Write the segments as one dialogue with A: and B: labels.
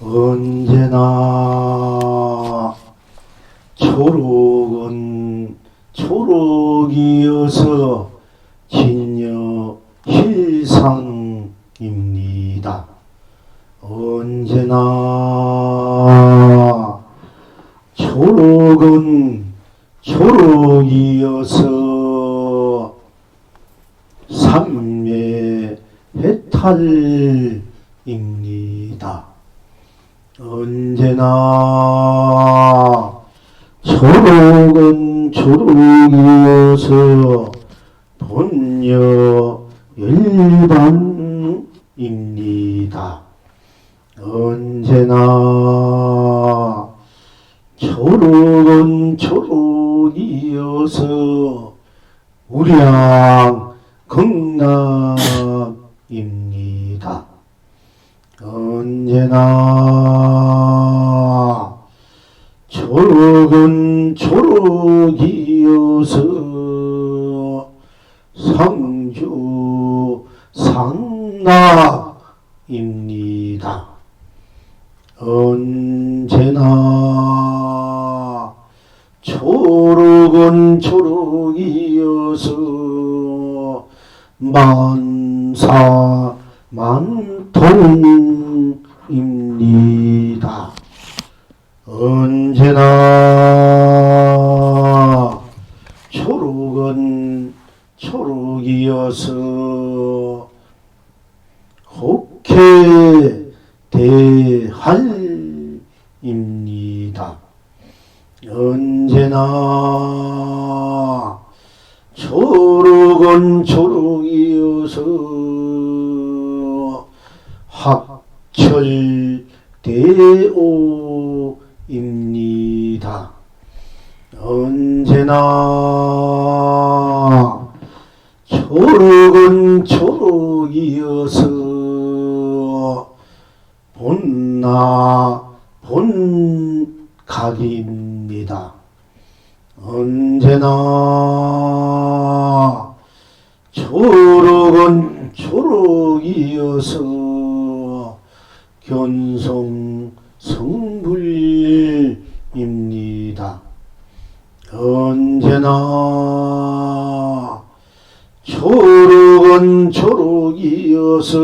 A: 언제나 초록은 초록이어서 진여 실상입니다. 언제나 초록은 초록이어서 삼매해탈입니다. 언제나 초록은 초록이어서 본여 열반입니다. 언제나 초록은 초록이어서 우량 극락입니다. 언제나 초록은 초록이어서 상주 상락입니다. 언제나 초록은 초록이어서 만사 만통입니다. 언제나 초록은 초록이어서 혹해 대할입니다. 언제나 초록은 초록이어서 학철대오입니다. 언제나 초록은 초록이어서 본나 본각입니다. 언제나 초록은 초록이어서 견성 성불입니다. 언제나 초록은 초록이어서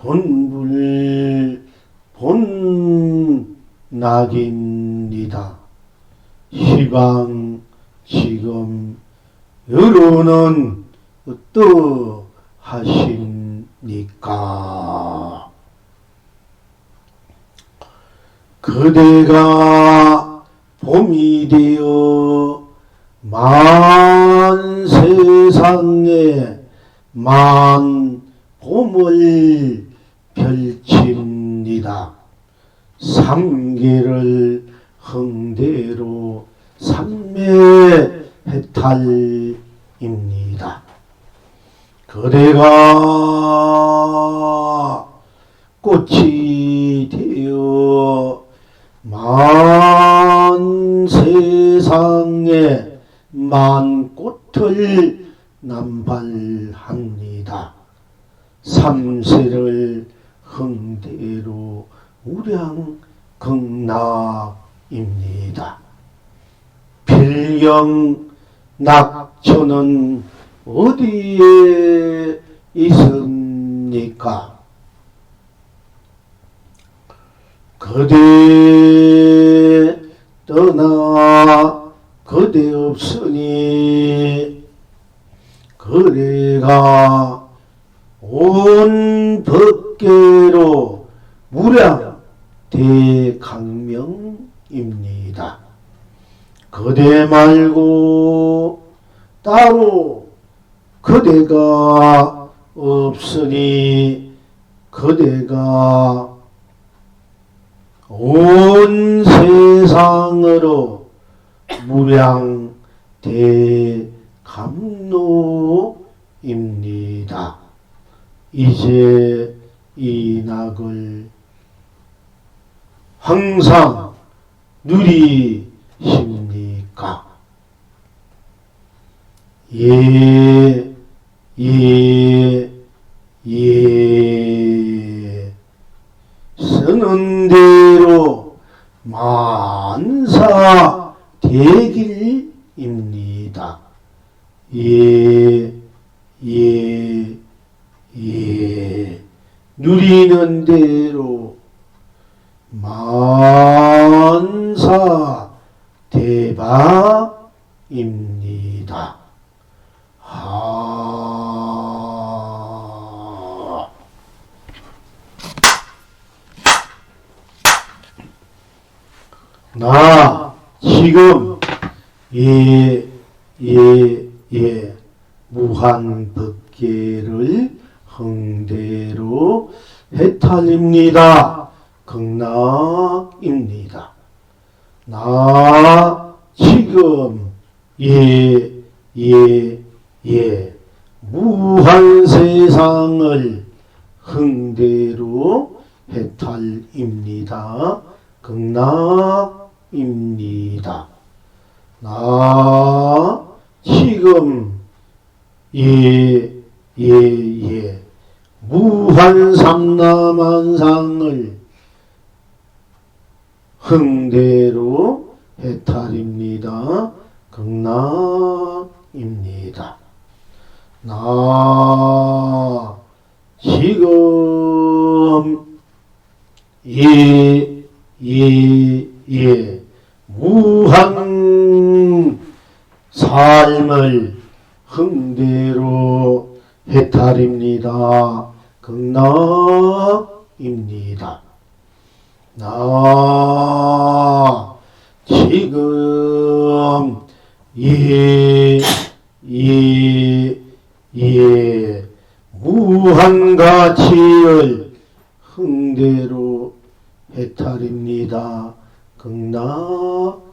A: 본불 본낙입니다. 시방 지금 여론은 어떠하십니까? 그대가 봄이 되어 만 세상에 만 봄을 펼칩니다. 삼계를 흥대로 삼매해탈입니다. 그대가 꽃이 되어 만 세상에 만 꽃을 남발합니다. 삼세를 흥대로 우량 극락입니다. 필경 낙천은 어디에 있습니까? 그대 떠나 그대 없으니 그대가 온 법계로 무량 대강명입니다. 그대 말고 따로 그대가 없으니 그대가 온 세상으로 무량 대감로입니다. 이제 이 낙을 항상 누리십니까? 예, 예, 예. 예, 누리는 대로 만사 대박입니다. 나 지금 무한법계를 흥대로 해탈입니다. 극락입니다. 나 지금 무한 세상을 흥대로 해탈입니다. 극락입니다. 나 지금 무한 삼라만상을 흥대로 해탈입니다. 극락입니다. 나 지금 무한 삶을 흥대로 해탈입니다. 극락입니다. 나 지금 무한 가치를 흥대로 해탈입니다. 극락입니다.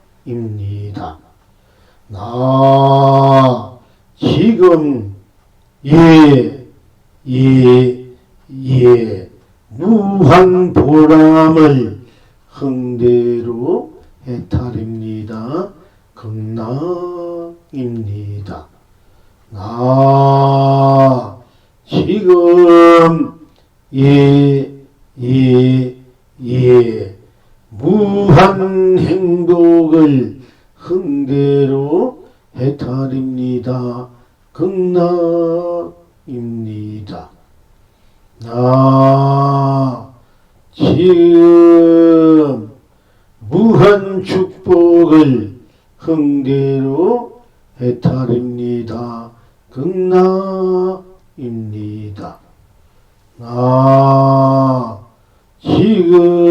A: 나 지금 무한 보람을 흥대로 해탈입니다. 극락입니다. 나 지금 무한 행복을 흥대로 해탈입니다. 극락입니다. 나 지금 무한 축복을 흥대로 해탈입니다. 극락입니다. 나 지금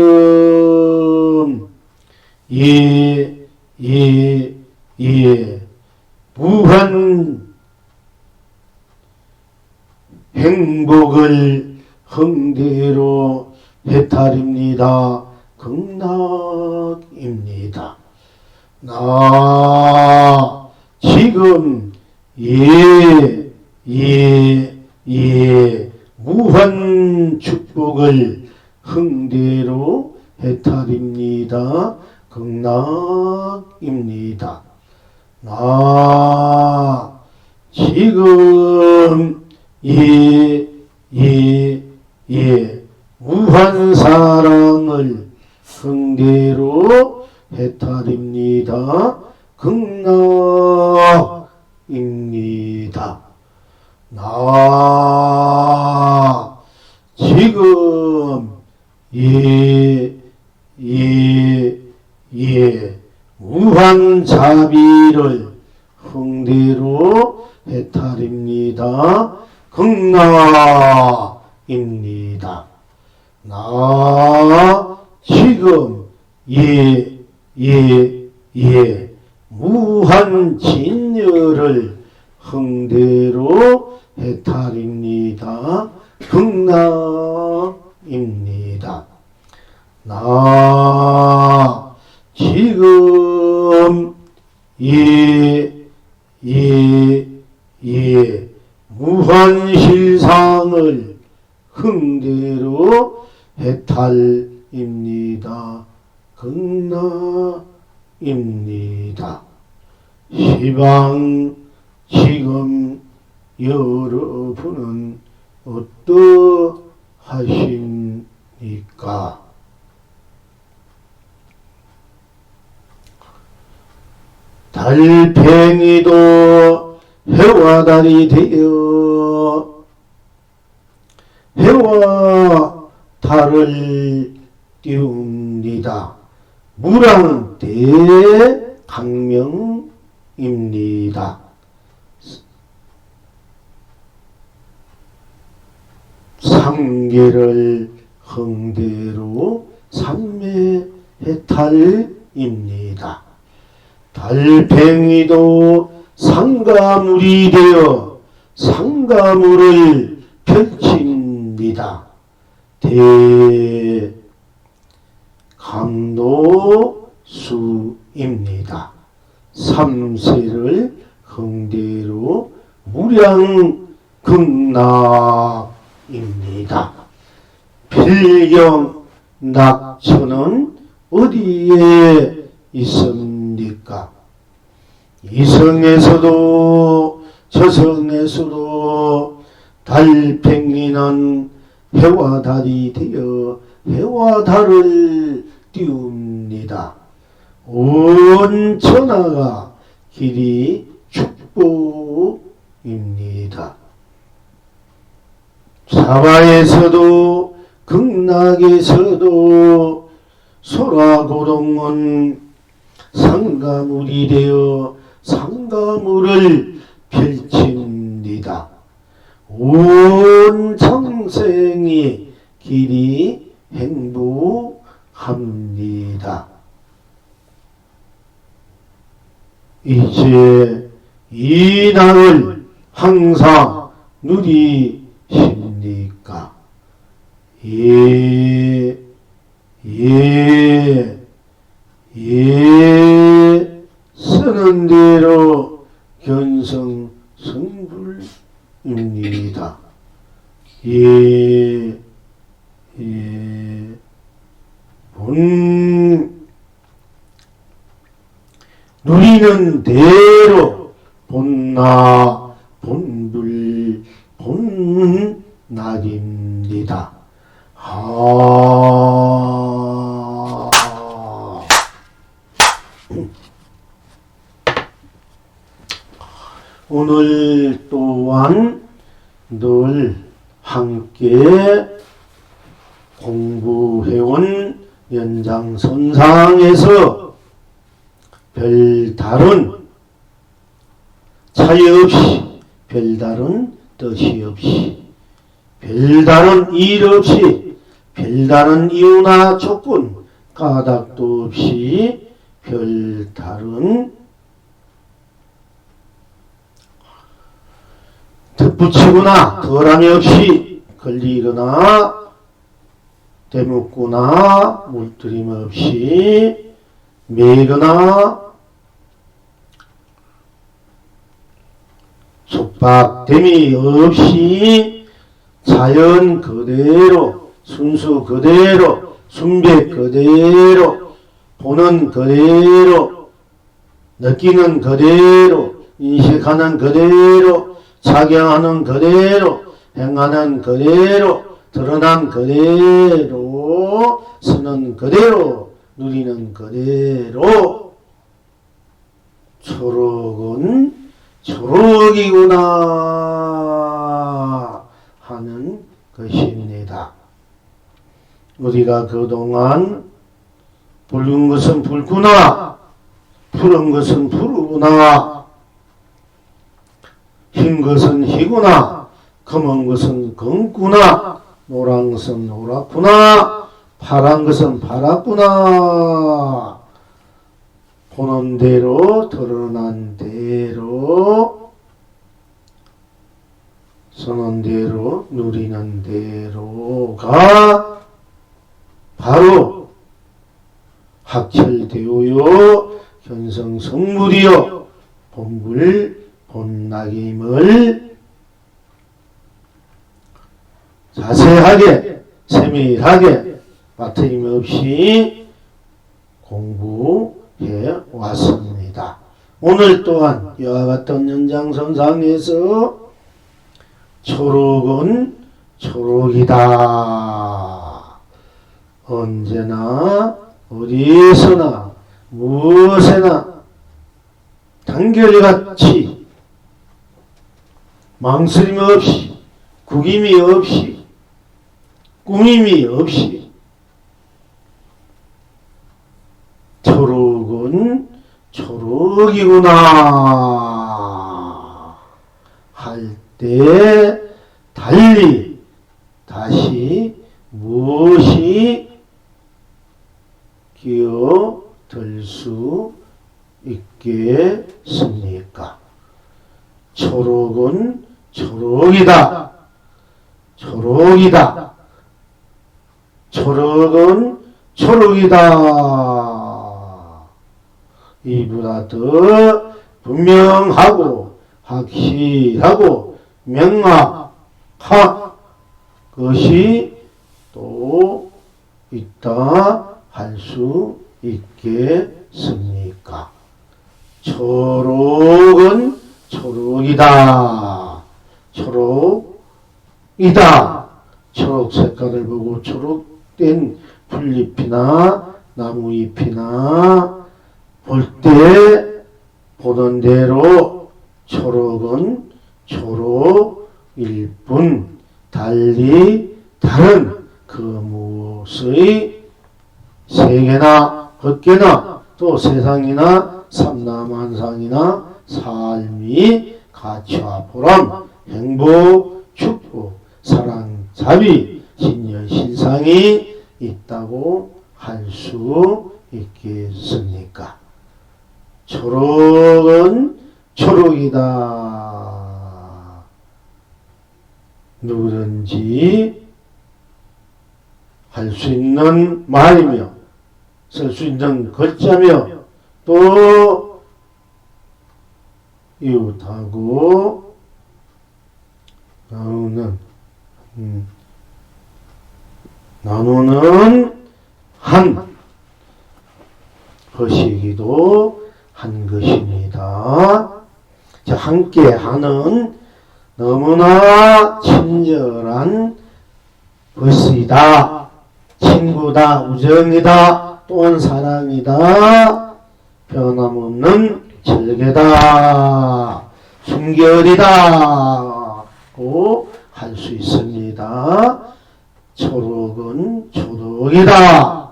A: 무한 행복을 흥대로 해탈입니다. 극락입니다. 나 지금 무한 축복을 흥대로 해탈입니다. 극락입니다. 나 지금 무한 사랑을 흥대로 해탈입니다. 극락입니다. 나 지금 무한 자비를 흥대로 해탈입니다. 극락입니다. 나 지금 무한 진열을 흥대로 해탈입니다. 극락입니다. 나 지금 무한 실상을 흥대로 해탈입니다. 극락입니다. 시방 지금 여러분은 어떠하십니까? 달팽이도 해와 달이 되어 해와 달을 띄웁니다. 무량대강명입니다. 삼계를 흥대로 삼매해탈입니다. 달팽이도 상가물이 되어 상가물을 펼칩니다. 대감도수입니다. 삼세를 흥대로 무량극락입니다. 필경 낙천은 어디에 있습니까? 이성에서도 저성에서도 달팽이는 해와 달이 되어 해와 달을 띄웁니다. 온 천하가 길이 축복입니다. 사바에서도 극락에서도 소라고동은 상가물이 되어 상가물을 펼칩니다. 온 청생이 길이 행복합니다. 이제 이 날을 항상 누리십니까? 예, 쓰는 대로 견성성불입니다. 누리는 대로 본나 본불 본낙입니다. 오늘 또한 늘 함께 공부해온 연장선상에서 별다른 차이 없이 별다른 뜻이 없이 별다른 일 없이 별다른 이유나 조건 까닭도 없이 별다른 덧붙이거나 덜함이 없이 걸리거나 대묻거나 물들임 없이 매거나 속박됨이 없이 자연 그대로 순수 그대로 순백 그대로 보는 그대로 느끼는 그대로 인식하는 그대로 작용하는 그대로 행하는 그대로 드러난 그대로 쓰는 그대로 누리는 그대로 초록은 초록이구나 하는 것입니다. 우리가 그동안 붉은 것은 붉구나, 푸른 것은 푸르구나, 흰 것은 희구나, 검은 것은 검구나, 노란 것은 노랗구나, 파란 것은 파랗구나. 보는 대로 드러난 대로 서는 대로 누리는 대로가 바로 학철되어요 견성성물이요 본불 본낙임을 자세하게 세밀하게 빠트림없이 공부해 왔습니다. 오늘 또한 이와 같은 연장선상에서 초록은 초록이다. 언제나 어디에서나 무엇에나 단결같이 망설임 없이 구김이 없이 꾸밈이 없이 초록은 초록이구나 할 때 달리 다시 무엇이 끼어들 수 있겠습니까? 초록은 초록이다. 초록이다. 초록은 초록이다. 이보다 더 분명하고 확실하고 명확한 것이 또 있다 할 수 있겠습니까? 초록은 초록이다. 초록이다. 초록 색깔을 보고 초록된 풀잎이나 나무잎이나 볼 때 보는 대로 초록은 초록일 뿐 달리 다른 그 무엇의 세계나 법계나 또 세상이나 삼라만상이나 삶이 가치와 보람, 행복, 축복, 사랑, 자비, 신년, 신상이 있다고 할 수 있겠습니까? 초록은 초록이다. 누구든지 할 수 있는 말이며 쓸 수 있는 글자며 또 이웃하고 나누는 한 것이기도 한 것입니다. 자, 함께 하는 너무나 친절한 것이다. 친구다, 우정이다, 또한 사랑이다, 변함없는 절개다, 순결이다고 할 수 있습니다. 초록은 초록이다.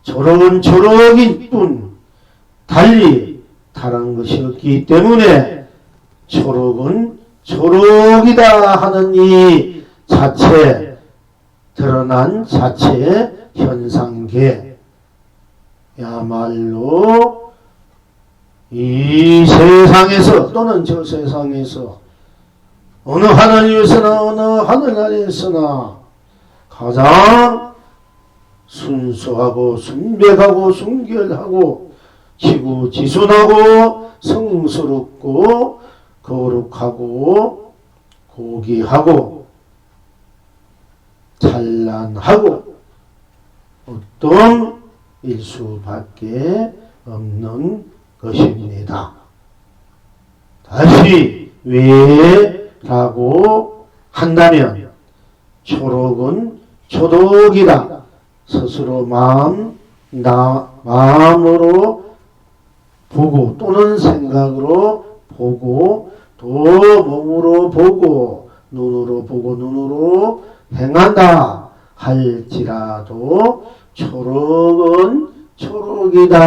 A: 초록은 초록일 뿐 달리 다른 것이 없기 때문에 초록은 초록이다 하는 이 자체 드러난 자체 현상계 야말로 이 세상에서 또는 저 세상에서 어느 하늘 위에서나 어느 하늘 아래에서나 가장 순수하고 순백하고 순결하고 지구지순하고 성스럽고 거룩하고 고귀하고 찬란하고 어떤 일수밖에 없는 것입니다. 다시 왜라고 한다면 초록은 초록이다. 스스로 마음으로 보고 또는 생각으로 보고 또 몸으로 보고 눈으로 행한다 할지라도 초록은 초록이다.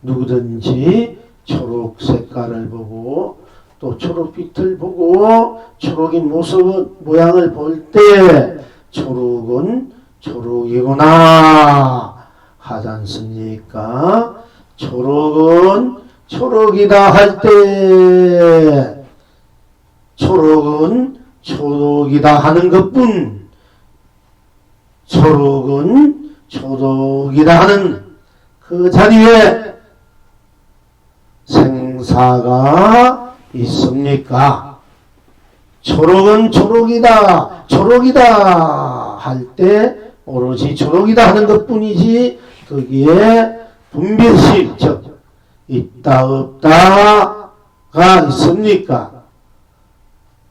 A: 누구든지 초록 색깔을 보고 또 초록빛을 보고 초록인 모양을 볼 때 초록은 초록이구나 하지 않습니까? 초록은 초록이다 할 때 초록은 초록이다 하는 것뿐 초록은 초록이다 하는 그 자리에 생사가 있습니까? 초록은 초록이다 할 때 오로지 초록이다 하는 것뿐이지 거기에 분별심 즉 있다 없다가 있습니까?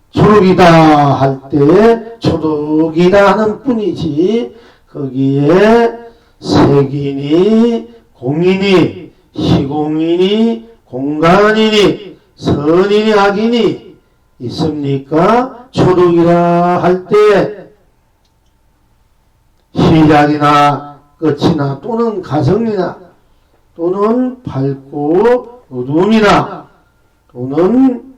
A: 초록이다 할 때 초록이다 하는 뿐이지 거기에 색이니 공이니 시공이니 공간이니 선이니 악이니 있습니까? 초록이라 할 때 시작이나 끝이나 또는 가정이나 또는 밝고 어두움이나 또는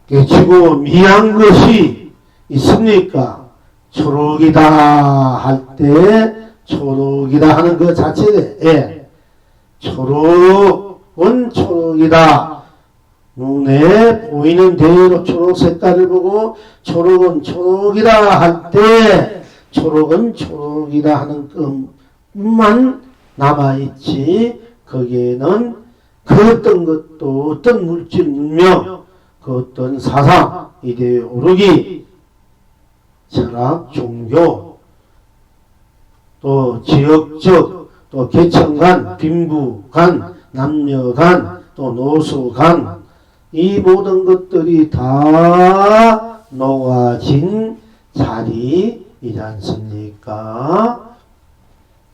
A: 깨치고 미한 것이 있습니까? 초록이다 할 때 초록이다 하는 그 자체에 초록은 초록이다. 눈에 보이는 대로 초록 색깔을 보고 초록은 초록이다 할 때 초록은 초록이다 하는 것만 남아있지 거기에는 그 어떤 것도 어떤 물질 문명 그 어떤 사상 이데올로기 철학 종교 또 지역적 또 계층 간 빈부 간 남녀 간 또 노소 간 이 모든 것들이 다 녹아진 자리이지 않습니까?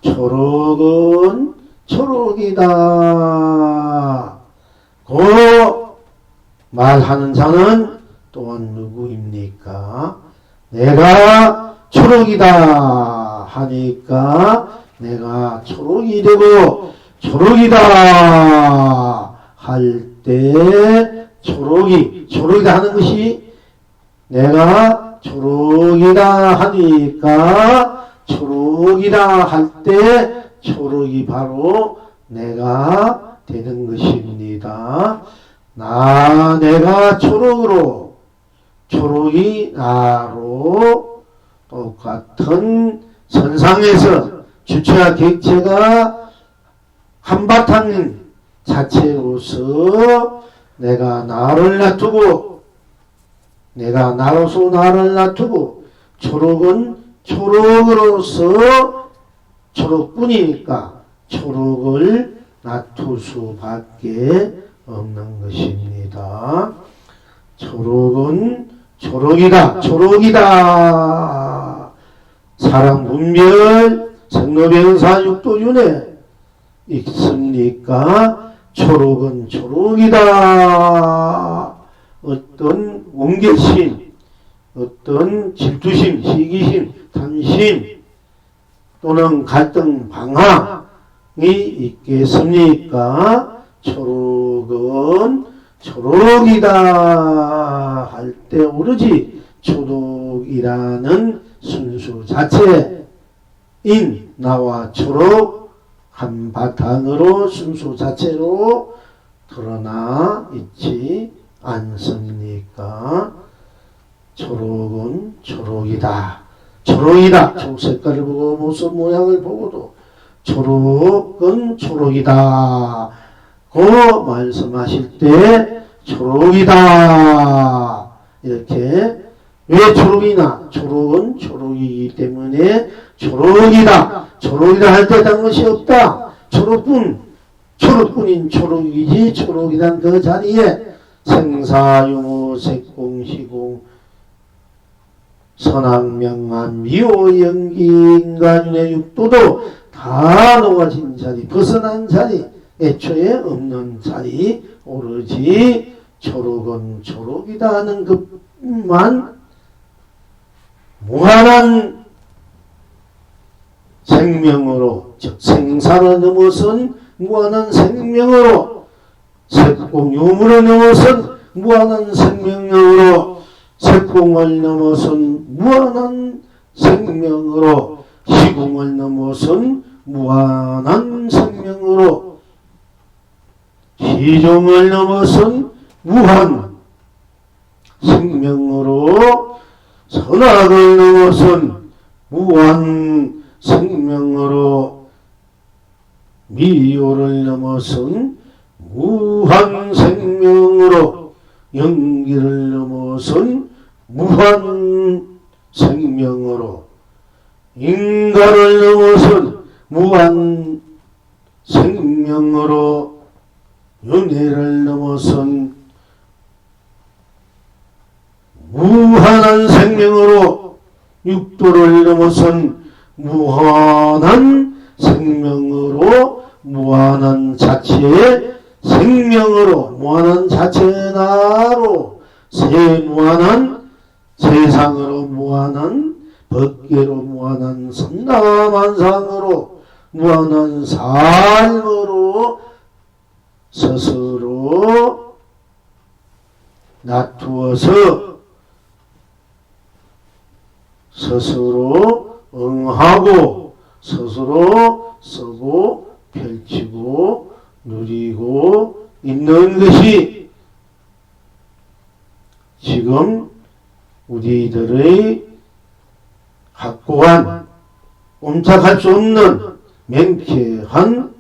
A: 초록은 초록이다. 고 말하는 자는 또한 누구입니까? 내가 초록이다 하니까 내가 초록이 되고 초록이다 할 때 초록이다 하는 것이 내가 초록이다 하니까 초록이다 할 때 초록이 바로 내가 되는 것입니다. 내가 초록으로 초록이 나로 똑같은 선상에서 주체와 객체가 한바탕 자체로서 내가 나를 놔두고 내가 나로서 나를 놔두고 초록은 초록으로서 초록뿐이니까 초록을 놔둘 수밖에 없는 것입니다. 초록은 초록이다. 초록이다. 사랑 분별 생로병사 육도윤회 있습니까? 초록은 초록이다. 어떤 원결심, 어떤 질투심, 시기심, 탐심 또는 갈등 방황이 있겠습니까? 초록은 초록이다 할 때 오로지 초록이라는 순수 자체인 나와 초록 한바탕으로 순수 자체로 드러나 있지 않습니까? 초록은 초록이다. 초록이다. 초록 색깔을 보고 모습 모양을 보고도 초록은 초록이다. 고 말씀하실 때 초록이다. 이렇게 왜 초록이나? 초록은 초록이기 때문에 초록이다. 초록이다 할 때 다른 것이 없다. 초록뿐인 초록이지 초록이란 그 자리에 생사용호 색공시공 선악명한 미호 연기 인간의 육도도 다 녹아진 자리 벗어난 자리 애초에 없는 자리 오로지 초록은 초록이다 하는 것만 무한한 생명으로 즉 생사를 넘어선 무한한 생명으로 색공 유물을 넘어선 무한한 생명력으로 색공을 넘어선 무한한 생명으로 시공을 넘어선 무한한 생명으로 시종을 넘어선 무한 생명으로 선악을 넘어선 무한 생명으로 미호를 넘어선 무한 생명으로 연기를 넘어선 무한 생명으로 인간을 넘어선 무한 생명으로 윤회를 넘어선 무한한 생명으로 육도를 넘어선 무한한 생명으로 무한한 자체의 생명으로 무한한 자체의 나로 무한한 세상으로 무한한 법계로 무한한 선남한상으로 무한한 삶으로 스스로 놔두어서 스스로 응하고 스스로 쓰고 펼치고 누리고 있는 것이 지금 우리들의 확고한 꼼짝할 수 없는 명쾌한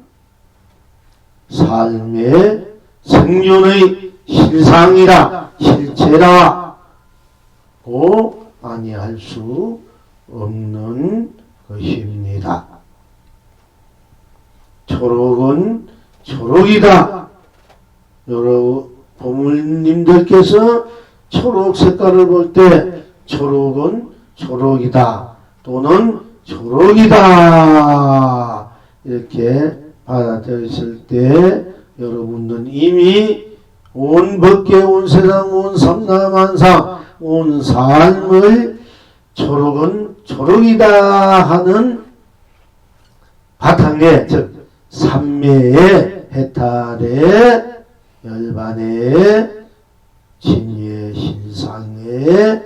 A: 삶의 생존의 실상이라 실체라고 아니할 수 없는 것입니다. 초록은 초록이다. 여러 보물님들께서 초록 색깔을 볼 때 초록은 초록이다 또는 초록이다 이렇게 받아들였을 때 여러분들은 이미 온 법계 온 세상 온 삼라만상 온 삶을 초록은 초록이다 하는 바탕에 즉 삼매의 해탈의 열반의 진리의 실상에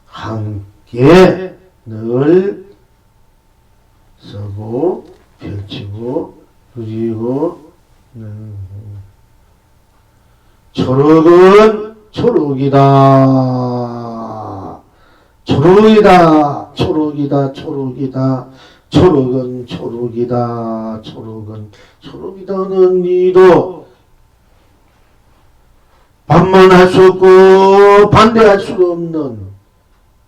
A: 함께 늘 쓰고 펼치고 누리고 초록은 초록이다. 초록이다. 초록이다. 초록이다. 초록은 초록이다. 초록은 초록이다는 이도 반문할 수 없고 반대할 수 없는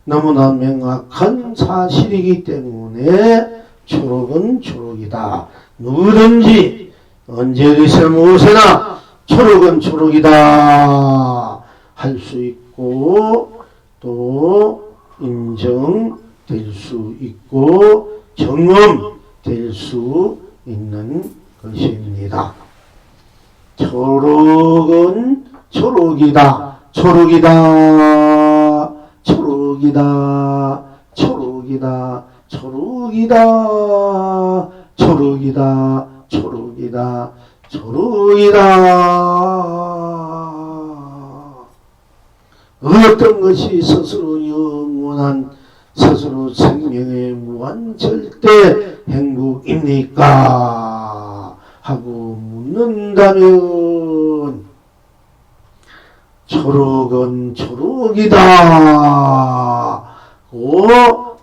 A: 너무나 명확한 사실이기 때문에 초록은 초록이다. 누구든지 언제에서 무엇이나 초록은 초록이다 할 수 있고 또 인정될 수 있고 경험될 수 있는 것입니다. 초록은 초록이다. 초록이다. 초록이다. 초록이다. 초록이다. 초록이다. 초록이다. 초록이다. 어떤 것이 스스로 영원한 스스로 생명의 무한 절대 행복입니까? 하고 묻는다면 초록은 초록이다 고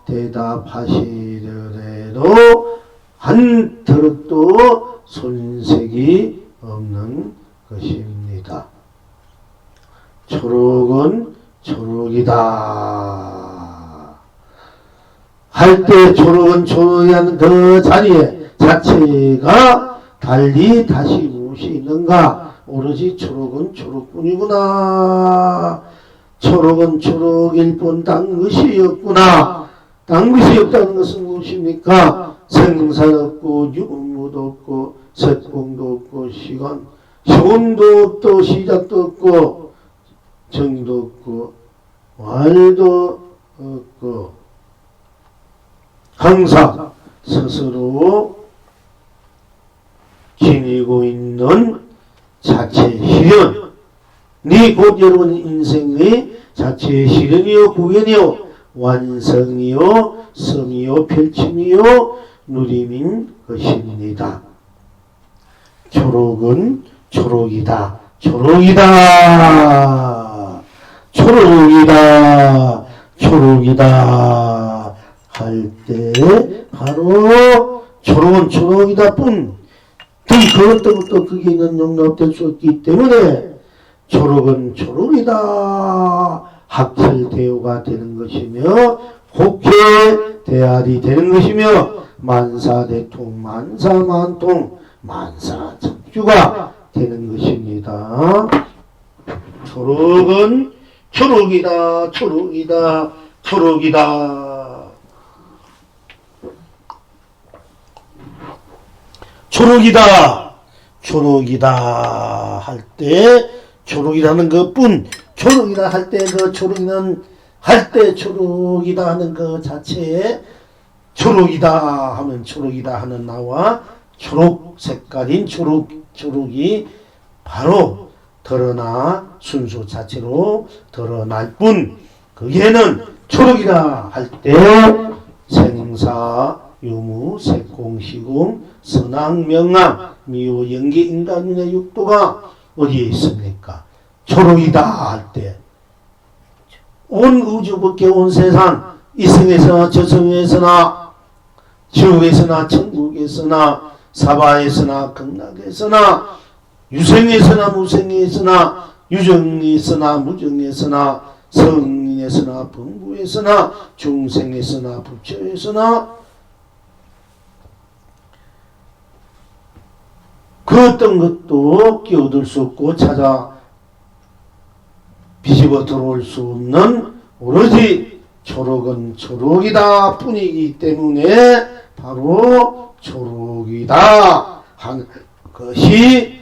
A: 대답하시더라도 한 털도 손색이 없는 것입니다. 초록은 초록이다 할 때 초록은 초록이라는 그 자리에 자체가 달리 다시 무엇이 있는가? 오로지 초록은 초록뿐이구나. 초록은 초록일 뿐 딴 것이 없구나. 딴 것이 없다는 것은 무엇입니까? 생사 없고 유무도 없고 색공도 없고 시간도 없고 시작도 없고 정도 없고 말도 없고 항상 스스로 지니고 있는 자체 실현 곧 여러분 인생의 자체 실현이요 구현이요 완성이요 성이요 펼침이요 누림인 것입니다. 초록은 초록이다. 초록이다. 초록이다. 초록이다. 할 때 바로 초록은 초록이다 뿐 그것도 거기는 용납될 수 없기 때문에 초록은 초록이다. 학철대오가 되는 것이며 혹해대알이 되는 것이며 만사대통 만사만통 만사척주가 되는 것입니다. 초록은 초록이다. 초록이다. 초록이다. 초록이다. 초록이다 할 때 초록이라는 것뿐 초록이다 할 때 그 초록이는 할 때 초록이다 하는 그 자체에 초록이다 하면 초록이다 하는 나와 초록 색깔인 초록이 바로 드러나 순수 자체로 드러날 뿐 그게는 초록이다 할 때 생사 유무 색공 시공 선왕 명암 미호 연기 인간의 육도가 어디에 있습니까? 초록이다 할 때 온 우주 밖에 온 세상 이승에서나 저승에서나 지옥에서나 천국에서나 사바에서나 극락에서나 유생에서나 무생에서나 유정에서나 무정에서나 성인에서나 범부에서나 중생에서나 부처에서나 그 어떤 것도 끼어들 수 없고 찾아 비집어 들어올 수 없는 오로지 초록은 초록이다 뿐이기 때문에 바로 초록이다 하는 것이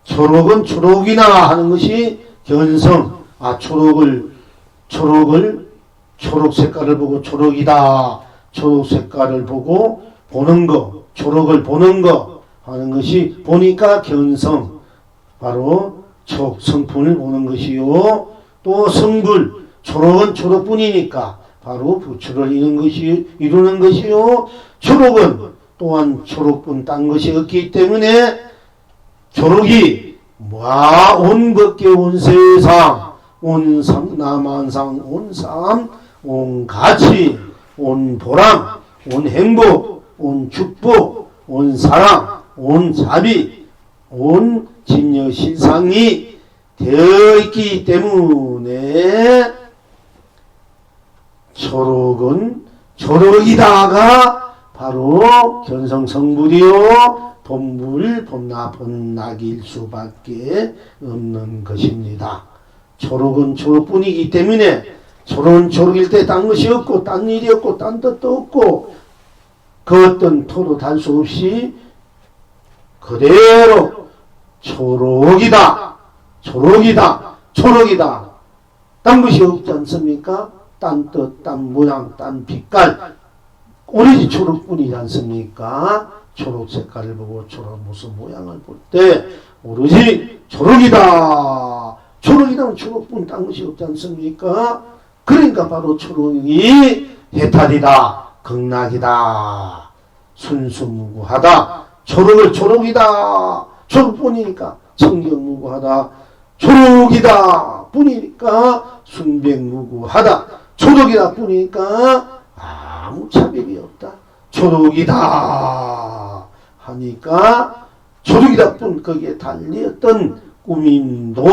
A: 초록은 초록이나 하는 것이 견성 초록 색깔을 보고 초록이다 초록 색깔을 보고 보는 거 초록을 보는 거 하는 것이 보니까 견성 바로 성품을 보는 것이요 또 성불 초록은 초록뿐이니까 바로 부처를 이루는 것이요 초록은 또한 초록뿐 딴 것이 없기 때문에 초록이 온 밖에 온 세상 온 남한상 온 삶 온 가치 온 보람 온 행복 온 축복 온 사랑 온 자비 온 진여 실상이 되어 있기 때문에 초록은 초록이다가 바로 견성성불이요 본불 본낙일 수밖에 없는 것입니다. 초록은 초록뿐이기 때문에 초록은 초록일 때 딴 것이 없고 딴 일이 없고 딴 뜻도 없고 그 어떤 토도 달 수 없이 그대로 초록이다 딴 것이 없지 않습니까? 딴 뜻, 딴 모양, 딴 빛깔 오로지 초록뿐이지 않습니까? 초록 색깔을 보고 초록 무슨 모양을 볼 때 오로지 초록이다 초록이라면 초록뿐 딴 것이 없지 않습니까? 그러니까 바로 초록이 해탈이다 극락이다 순수무구하다 초록을 초록이다 초록뿐이니까 청경무구하다 초록이다 뿐이니까 순백무구하다 초록이다 뿐이니까 아무 차별이 없다 초록이다 하니까 초록이다 뿐 거기에 달리 어떤 꾸밈도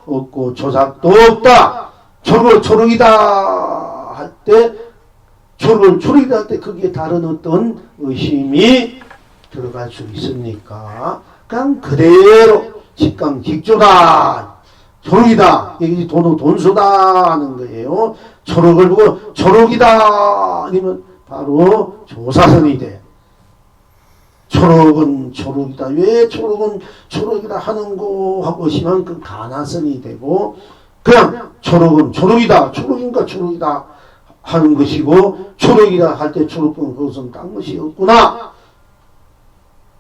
A: 없고 조작도 없다 초록이다 할 때 초록이다 할 때 거기에 다른 어떤 의심이 들어갈 수 있습니까? 그냥 그대로 직강직조다 초록이다 이게 돈수다 하는 거예요. 초록을 보고 초록이다 아니면 바로 조사선이 돼. 초록은 초록이다. 왜 초록은 초록이다 하는고 하고 싶으면 그 가나선이 되고 그냥 초록은 초록이다. 초록인가 초록이다 하는 것이고 초록이다 할 때 초록은 그것은 딴 것이 없구나.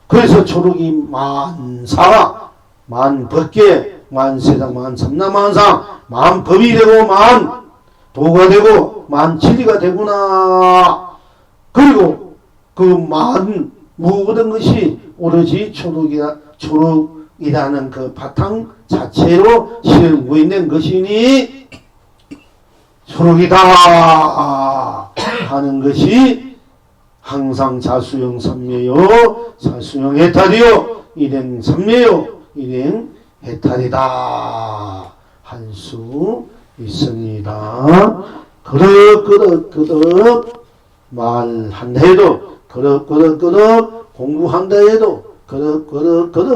A: 그래서 초록이 만사 만법계 만세상 만삼라만상 만법이 되고 만도가 되고 만진리가 되구나. 그리고 그 모든 것이 오로지 초록이라는 그 바탕 자체로 실고 있는 것이니 초록이다 하는 것이 항상 자수형 삼매요 자수형 해탈이요 일행 삼매요 일행 해탈이다 할 수 있습니다. 그럭 말한다 해도 그럭 공부한다 해도 그럭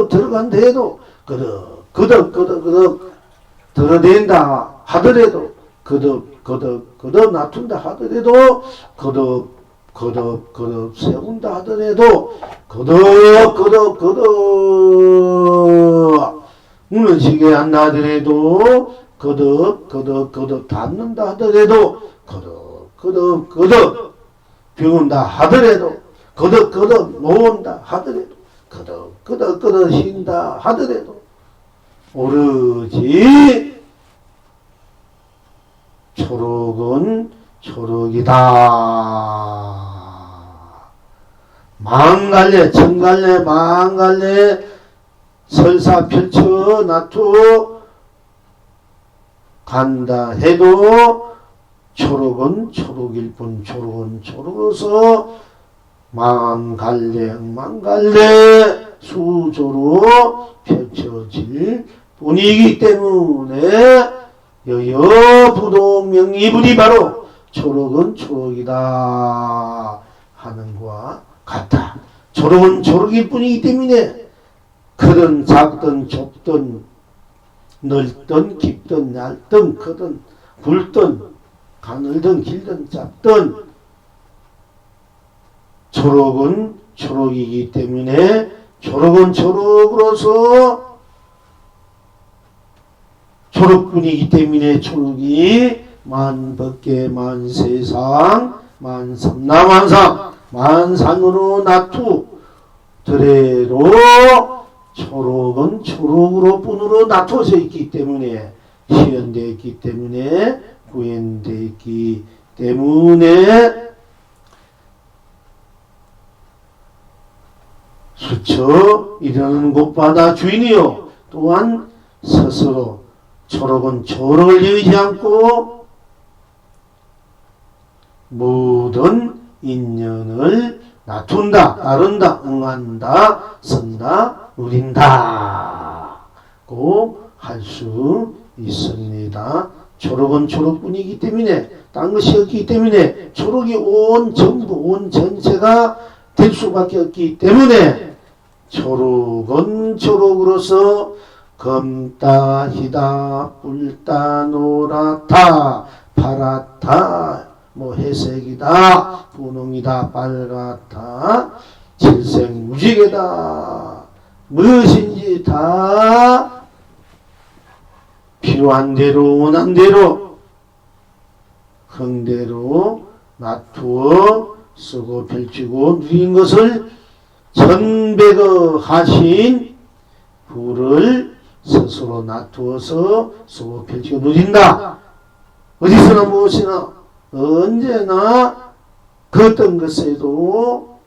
A: 들어간다 해도 그럭 들어댄다 하더라도 그럭 놔둔다 하더라도 그럭 세운다 하더라도 그럭 무너지게 한다 하더라도 거덕 닿는다 하더라도 거덕 비운다 하더라도 거덕 놓은다 하더라도 거덕 쉰다 하더라도 오로지 초록은 초록이다. 망갈래 천갈래 망갈래 설사 펼쳐 놔두 간다 해도 초록은 초록일 뿐 초록은 초록으로서 망갈래 수조로 펼쳐질 뿐이기 때문에 여여부동명이분이 바로 초록은 초록이다 하는 것과 같다. 초록은 초록일 뿐이기 때문에 크든 작든 좁든 넓든 깊든 얇든 크든 굵든 가늘든 길든 짧든 초록은 초록이기 때문에 초록은 초록으로서 초록뿐이기 때문에 초록이 만법계 만세상 만삼라만상 만산으로 나투더래로 초록은 초록으로 뿐으로 나투어져 있기 때문에 시연되어 있기 때문에 구현되어 있기 때문에 수처 이르는 곳마다 주인이요 또한 스스로 초록은 초록을 여의지 않고 모든 인연을 놔둔다, 따른다, 응한다, 선다, 누린다고 할 수 있습니다. 초록은 초록뿐이기 때문에 딴 것이 없기 때문에 초록이 온 전부 온 전체가 될 수밖에 없기 때문에 초록은 초록으로서 검다 희다 붉다 노랗다 파랗다 회색이다 분홍이다 빨갛다 칠색무지개다 무엇인지 다 필요한 대로 원한 대로 흥대로 놔두어 쓰고 펼치고 누린 것을 전백어 하신 부를 스스로 놔두어서 쓰고 펼치고 누린다. 어디서나 무엇이나 언제나 그 어떤 것에도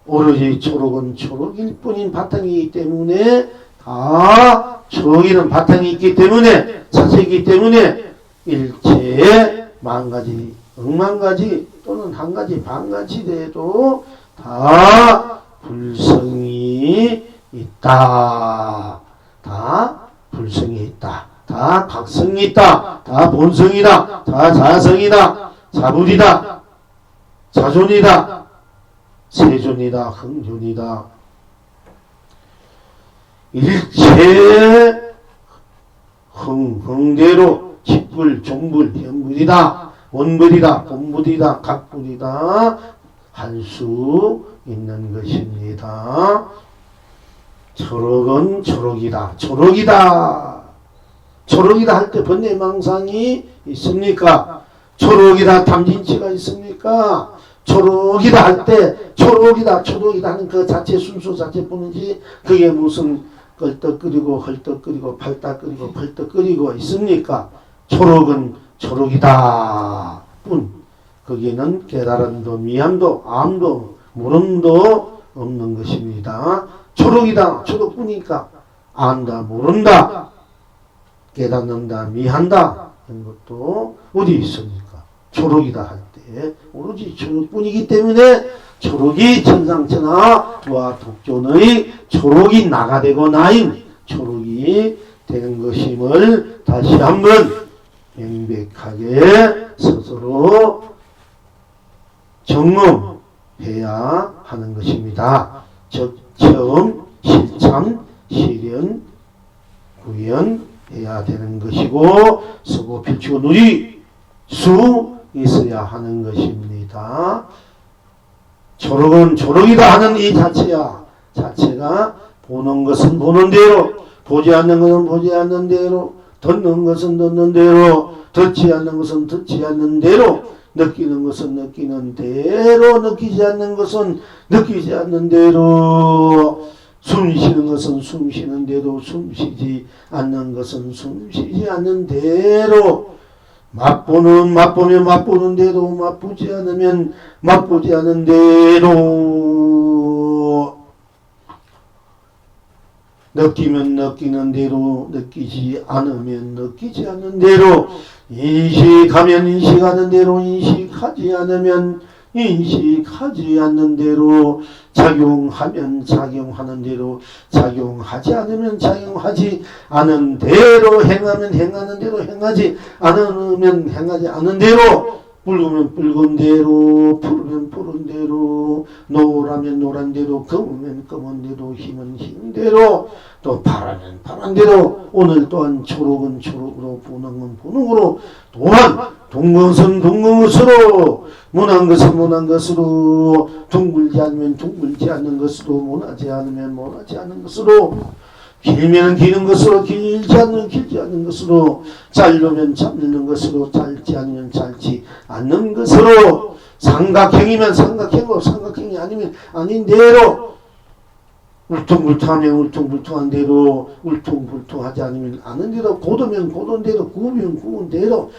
A: 오로지 초록은 초록일 뿐인 바탕이기 때문에 다 초록이는 바탕이 있기 때문에 자체이기 때문에 일체의 만가지 억만가지 또는 한가지 반가지 돼도 다 불성이 있다. 다 불성이 있다. 다 각성이 있다. 다 본성이다. 다 자성이다. 자불이다. 자존이다. 세존이다. 흥존이다. 일체 흥대로 직불, 종불, 현불이다. 원불이다. 본불이다. 각불이다. 할 수 있는 것입니다. 초록은 초록이다. 초록이다. 초록이다 할 때 번뇌망상이 있습니까? 초록이다 탐진치가 있습니까? 초록이다 할 때 초록이다 하는 그 자체 순수 자체뿐이지 그게 무슨 껄떡거리고 헐떡거리고 팔딱거리고 펄떡거리고 있습니까? 초록은 초록이다 뿐 거기에는 깨달음도 미함도 암도 모름도 없는 것입니다. 초록이다 초록뿐이니까 안다 모른다 깨닫는다 미한다 하는 것도 어디 있습니까? 초록이다 할 때 오로지 초록뿐이기 때문에 초록이 천상천하와 독존의 초록이 나가되고 나인 초록이 되는 것임을 다시 한번 명백하게 스스로 점검해야 하는 것입니다. 즉 처음 실참 실현 구현해야 되는 것이고 쓰고 펼치고 누릴 수 있어야 하는 것입니다. 초록은 초록이다 하는 이 자체가 보는 것은 보는 대로 보지 않는 것은 보지 않는 대로 듣는 것은 듣는 대로, 듣지 않는 것은 듣지 않는 대로, 느끼는 것은 느끼는 대로, 느끼지 않는 것은 느끼지 않는 대로, 숨 쉬는 것은 숨 쉬는 대로, 숨 쉬지 않는 것은 숨 쉬지 않는 대로, 맛보면 맛보는 대로, 맛보지 않으면 맛보지 않은 대로, 느끼면 느끼는 대로, 느끼지 않으면 느끼지 않는 대로, 인식하면 인식하는 대로, 인식하지 않으면 인식하지 않는 대로, 작용하면 작용하는 대로, 작용하지 않으면 작용하지 않은 대로, 행하면 행하는 대로, 행하지 않으면 행하지 않은 대로, 붉으면 붉은 대로, 푸르면 푸른 대로, 노라면 노란 대로, 검으면 검은 대로, 흰은 흰 대로, 또 파라면 파란 대로, 오늘 또한 초록은 초록으로, 분홍은 분홍으로, 또한 둥근 것으로, 무난 것은 무난 것으로, 둥글지 않으면 둥글지 않는 것으로, 무나지 않으면 무나지 않는 것으로, 길면 기는 것으로, 길지 않으면 길지 않는 것으로, 짧으면 짧는 것으로, 짧지 않으면 짧지 않는 것으로, 삼각형이면 삼각형으로, 삼각형이 아니면 아닌 대로, 울퉁불퉁하면 울퉁불퉁한 대로, 울퉁불퉁하지 않으면 않은 대로, 고도면 고든 대로, 구우면 구운 대로,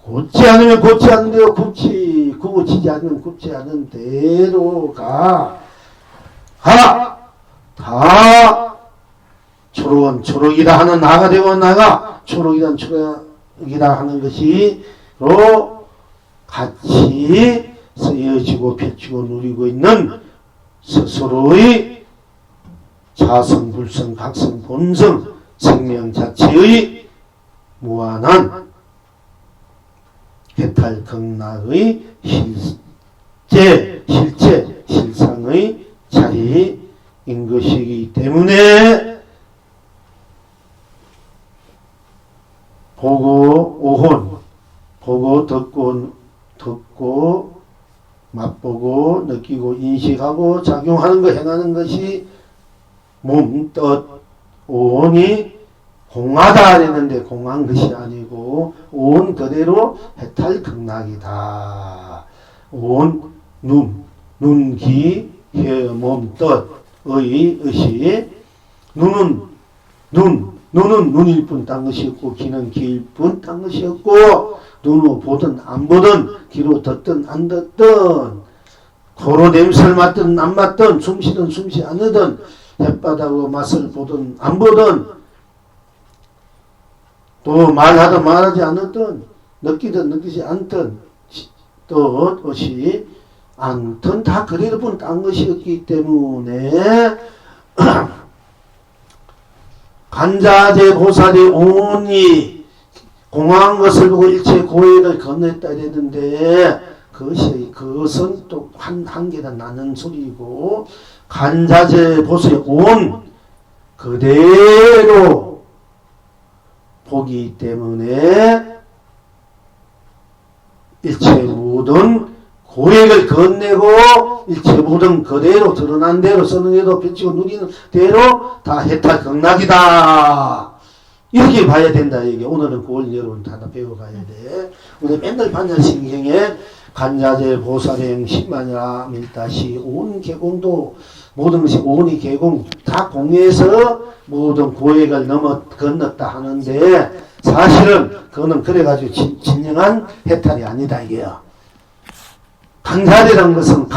A: 굳지 않으면 굳지 않은 대로, 굽지지 않으면 굽지 않은 대로가 다 초록은 초록이다 하는 나가 되고, 나가 초록이란 초록이다 하는 것이 같이 쓰여지고 펼치고 누리고 있는 스스로의 자성, 불성, 각성, 본성, 생명 자체의 무한한 해탈 극락의 실상의 자리인 것이기 때문에, 보고 오혼, 보고 듣고 맛보고 느끼고 인식하고 작용하는 거, 행하는 것이 몸, 뜻, 오온이 공하다 그랬는데 공한 것이 아니고 오온 그대로 해탈 극락이다. 오온, 눈, 귀, 혀, 몸, 뜻의 의식. 눈은 눈일 뿐 딴 것이 없고, 귀는 귀일 뿐 딴 것이 없고, 눈으로 보든 안 보든, 귀로 듣든 안 듣든, 코로 냄새를 맡든 안 맡든, 숨쉬든 숨쉬지 않으든, 햇바닥으로 맛을 보든 안 보든, 또 말하든 말하지 않았든, 느끼든 느끼지 않든, 뜻이 않든 다 그대로 뿐 딴 것이 없기 때문에 간자재 보살이 온이 공허한 것을 보고 일체 고해를 건넸다 이랬는데, 그것은 또 한계가 나는 소리고, 간자재 보살이 온 그대로 보기 때문에 일체 모든 고액을 건네고, 일체 모든 그대로 드러난 대로 쓰는 대로 펼치고 누리는 대로 다 해탈 극락이다. 이렇게 봐야 된다. 이게 오늘은 그걸 여러분 다 배워가야 돼. 우리 맨날 반야신경에 간자재 보살행 10만이라 밀다시 온 개공도, 모든 것이 온이 개공 다 공해서 모든 고액을 건넜다 하는데, 사실은 그거는 그래가지고 진정한 해탈이 아니다 이게요. 간자재라는 것은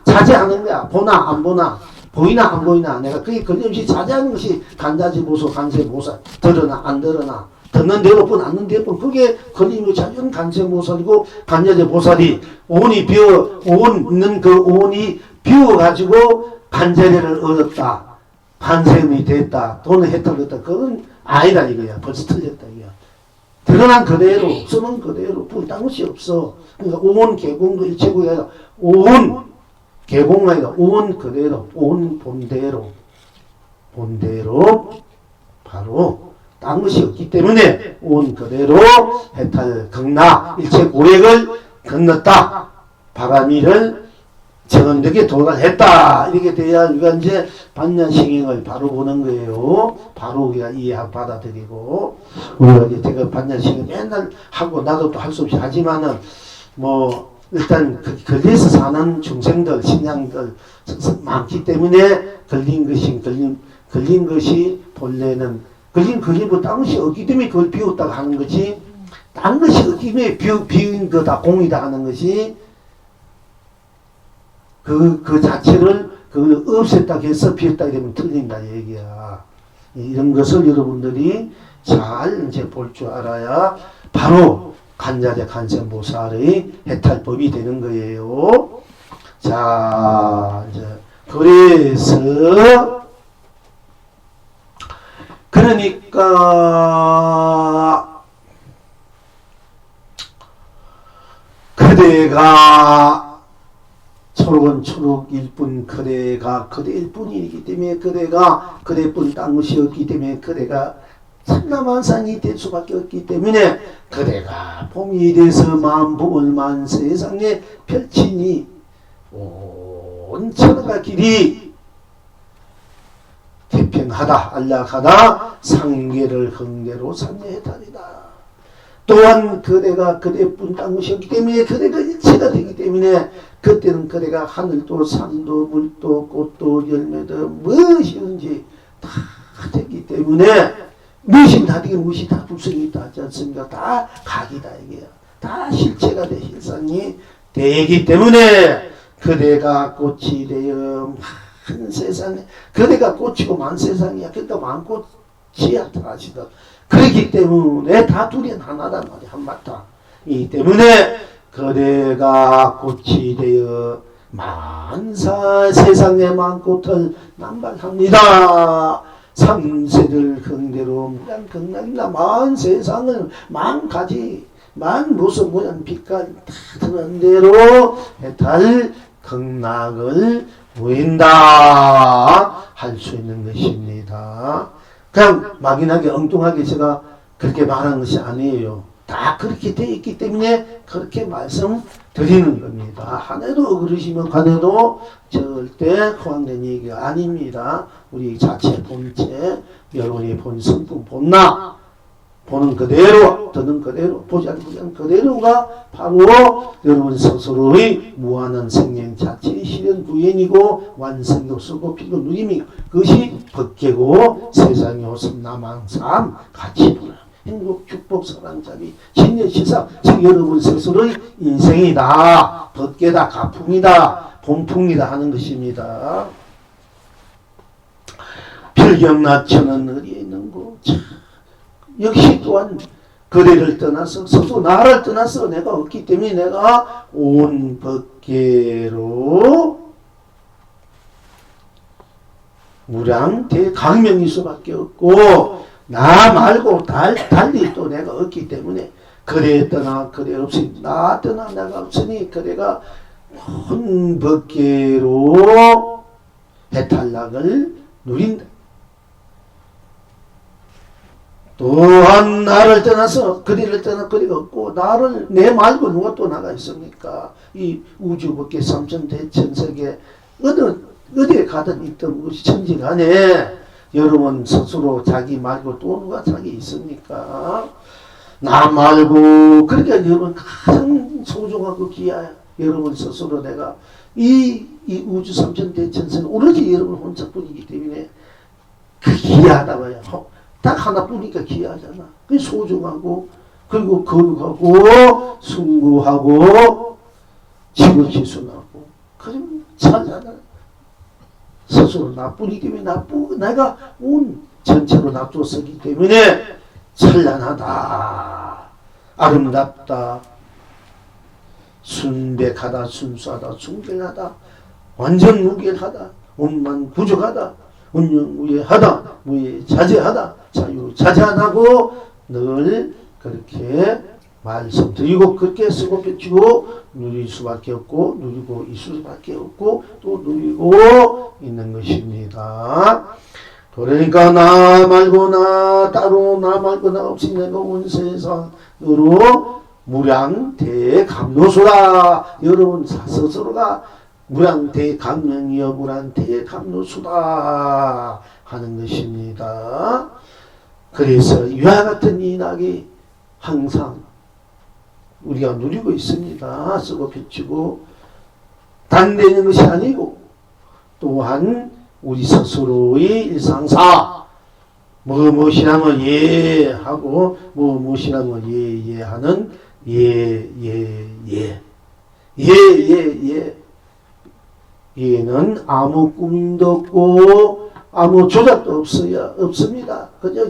A: 자제하는 거야. 보나 안 보나, 보이나 안 보이나, 내가 그게 걸림없이 자제하는 것이 간자재 보살, 간세 보살. 들으나 안 들으나, 듣는 대로뿐 않는 대로뿐, 그게 걸림없이 자연 간세 보살이고, 간자재 보살이 온이 있는 그 온이 비워가지고 간자재를 얻었다, 반세음이 됐다, 돈을 혜택했다, 그건 아니다 이거야. 벌써 틀렸다 이거야. 드러난 그대로, 쓰는 그대로, 딴 것이 없어. 그러니까 온 개공도 일체고가 아니라 온 개공이 아니라 온 그대로, 온 본대로 바로 딴 것이 없기 때문에 온 그대로 해탈 극락 일체 고액을 건넜다. 바람이를 정덕에 도달했다. 이렇게 돼야 우리가 이제 반야심행을 바로 보는 거예요. 바로 우리가 이해하고 받아들이고, 우리가 이제 제가 반야심행 맨날 하고 나도 또 할 수 없이 하지만은 뭐 일단 걸려서 사는 중생들, 신앙들 많기 때문에 걸린 것이 본래는 걸림은 딴 것이 없기 때문에 그걸 비웠다고 하는 거지, 딴 것이 없기 때문에 비운 거다, 공이다 하는 것이 그 자체를 없앴다고 해서 비웠다고 되면 틀린다 얘기야. 이런 것을 여러분들이 잘 이제 볼 줄 알아야 바로 간자재 간생보살의 해탈법이 되는 거예요. 자, 이제 그러니까 그대가 초록일 뿐 그대가 그대일 뿐이기 때문에 그대뿐 딴 것이 없기 때문에 그대가 천하만상이 될 수밖에 없기 때문에 그대가 봄이 돼서 만복을만 세상에 펼치니 온 천하가 길이 태평하다 안락하다 상계를 흥대로 삼례해탈이다. 또한 그대가 그대뿐 딴 것이 없기 때문에 그대가 일체가 되기 때문에 그때는 그대가 하늘도 산도 물도 꽃도 열매도 무엇이든지 다 되기 때문에 무엇이 다 되게 무엇이 다 불성이 있다 하지 않습니까? 다 각이다 이게요. 다 실체가 돼 실상이 되기 때문에 그대가 꽃이 되어 만 세상에 그대가 꽃이고 만 세상이야. 그러니까 만 꽃이야 다 하시다. 그렇기 때문에 다 둘이 하나단 말이야. 한마다. 이 때문에 그대가 꽃이 되어 만사 세상의 만꽃을 남발합니다. 삼세들 흥대로 무량극락이나 만 세상을 만 가지 만 모습 모양 빛깔 다 드는 대로 해탈 극락을 보인다 할 수 있는 것입니다. 그냥 막연하게 엉뚱하게 제가 그렇게 말하는 것이 아니에요. 다 그렇게 되어 있기 때문에 그렇게 말씀드리는 겁니다. 하나도 그러시면 간에도 절대 허황된 얘기가 아닙니다. 우리 자체 본체, 여러분이 본 성품, 본나, 보는 그대로, 듣는 그대로, 보지 않는 그대로가 바로 여러분 스스로의 무한한 생명 자체의 실현 구현이고 완성도 쓰고 피고 누림이 그것이 법계고 세상의 호섭 남항삼 가치부라 행복 축복 사랑 자비 신의 시상 즉 여러분 스스로의 인생이다 법계다 가풍이다 본풍이다 하는 것입니다. 필경나천은 어디에 있는 고 역시 또한 그대를 떠나서 스스로 나를 떠나서 내가 없기 때문에 내가 온 법계로 무량대강명일 수밖에 없고 나 말고 달리 또 내가 없기 때문에 그대 떠나 그대 없으니 나 떠나 내가 없으니 그대가 온 법계로 해탈락을 누린다. 또한 나를 떠나서 그리를 떠나 그리가 없고 나를 내 말고 누가 또 나가 있습니까? 이 우주법계 삼천대천세계 어디에 가든 있던 것이 천지간에 여러분 스스로 자기 말고 또 누가 자기 있습니까? 나 말고 그러니까 여러분 가장 소중하고 귀하야. 여러분 스스로 내가 이 우주 삼천대천세는 오로지 여러분 혼자뿐이기 때문에 그 귀하다 봐요. 딱 하나뿐이니까 귀하잖아. 그 소중하고 그리고 거룩하고 숭고하고 지극지순하고 그리고 찬란한 스스로 나뿐이기 때문에 내가 온 전체로 놔뒀었기 때문에 찬란하다 아름답다 순백하다 순수하다 순결하다 완전 무결하다 원만 부족하다 운영무예하다 무예자재하다 자유자재하다고 늘 그렇게 말씀드리고 그렇게 쓰고 펼치고 누릴 수밖에 없고 누리고 있을 수밖에 없고 또 누리고 있는 것입니다. 그러니까 나 말고 나 따로 나 말고 나 없이 내가 온 세상으로 무량 대감로소라 여러분 스스로가 무량대강령이여 무량대강로수다 하는 것입니다. 그래서 이와 같은 이 낙이 항상 우리가 누리고 있습니다. 쓰고 비추고 단대는 것이 아니고 또한 우리 스스로의 일상사 무엇이라면 예하고 무엇이라면 예하는 예는 아무 꾸밈도 없고 아무 조작도 없습니다. 그저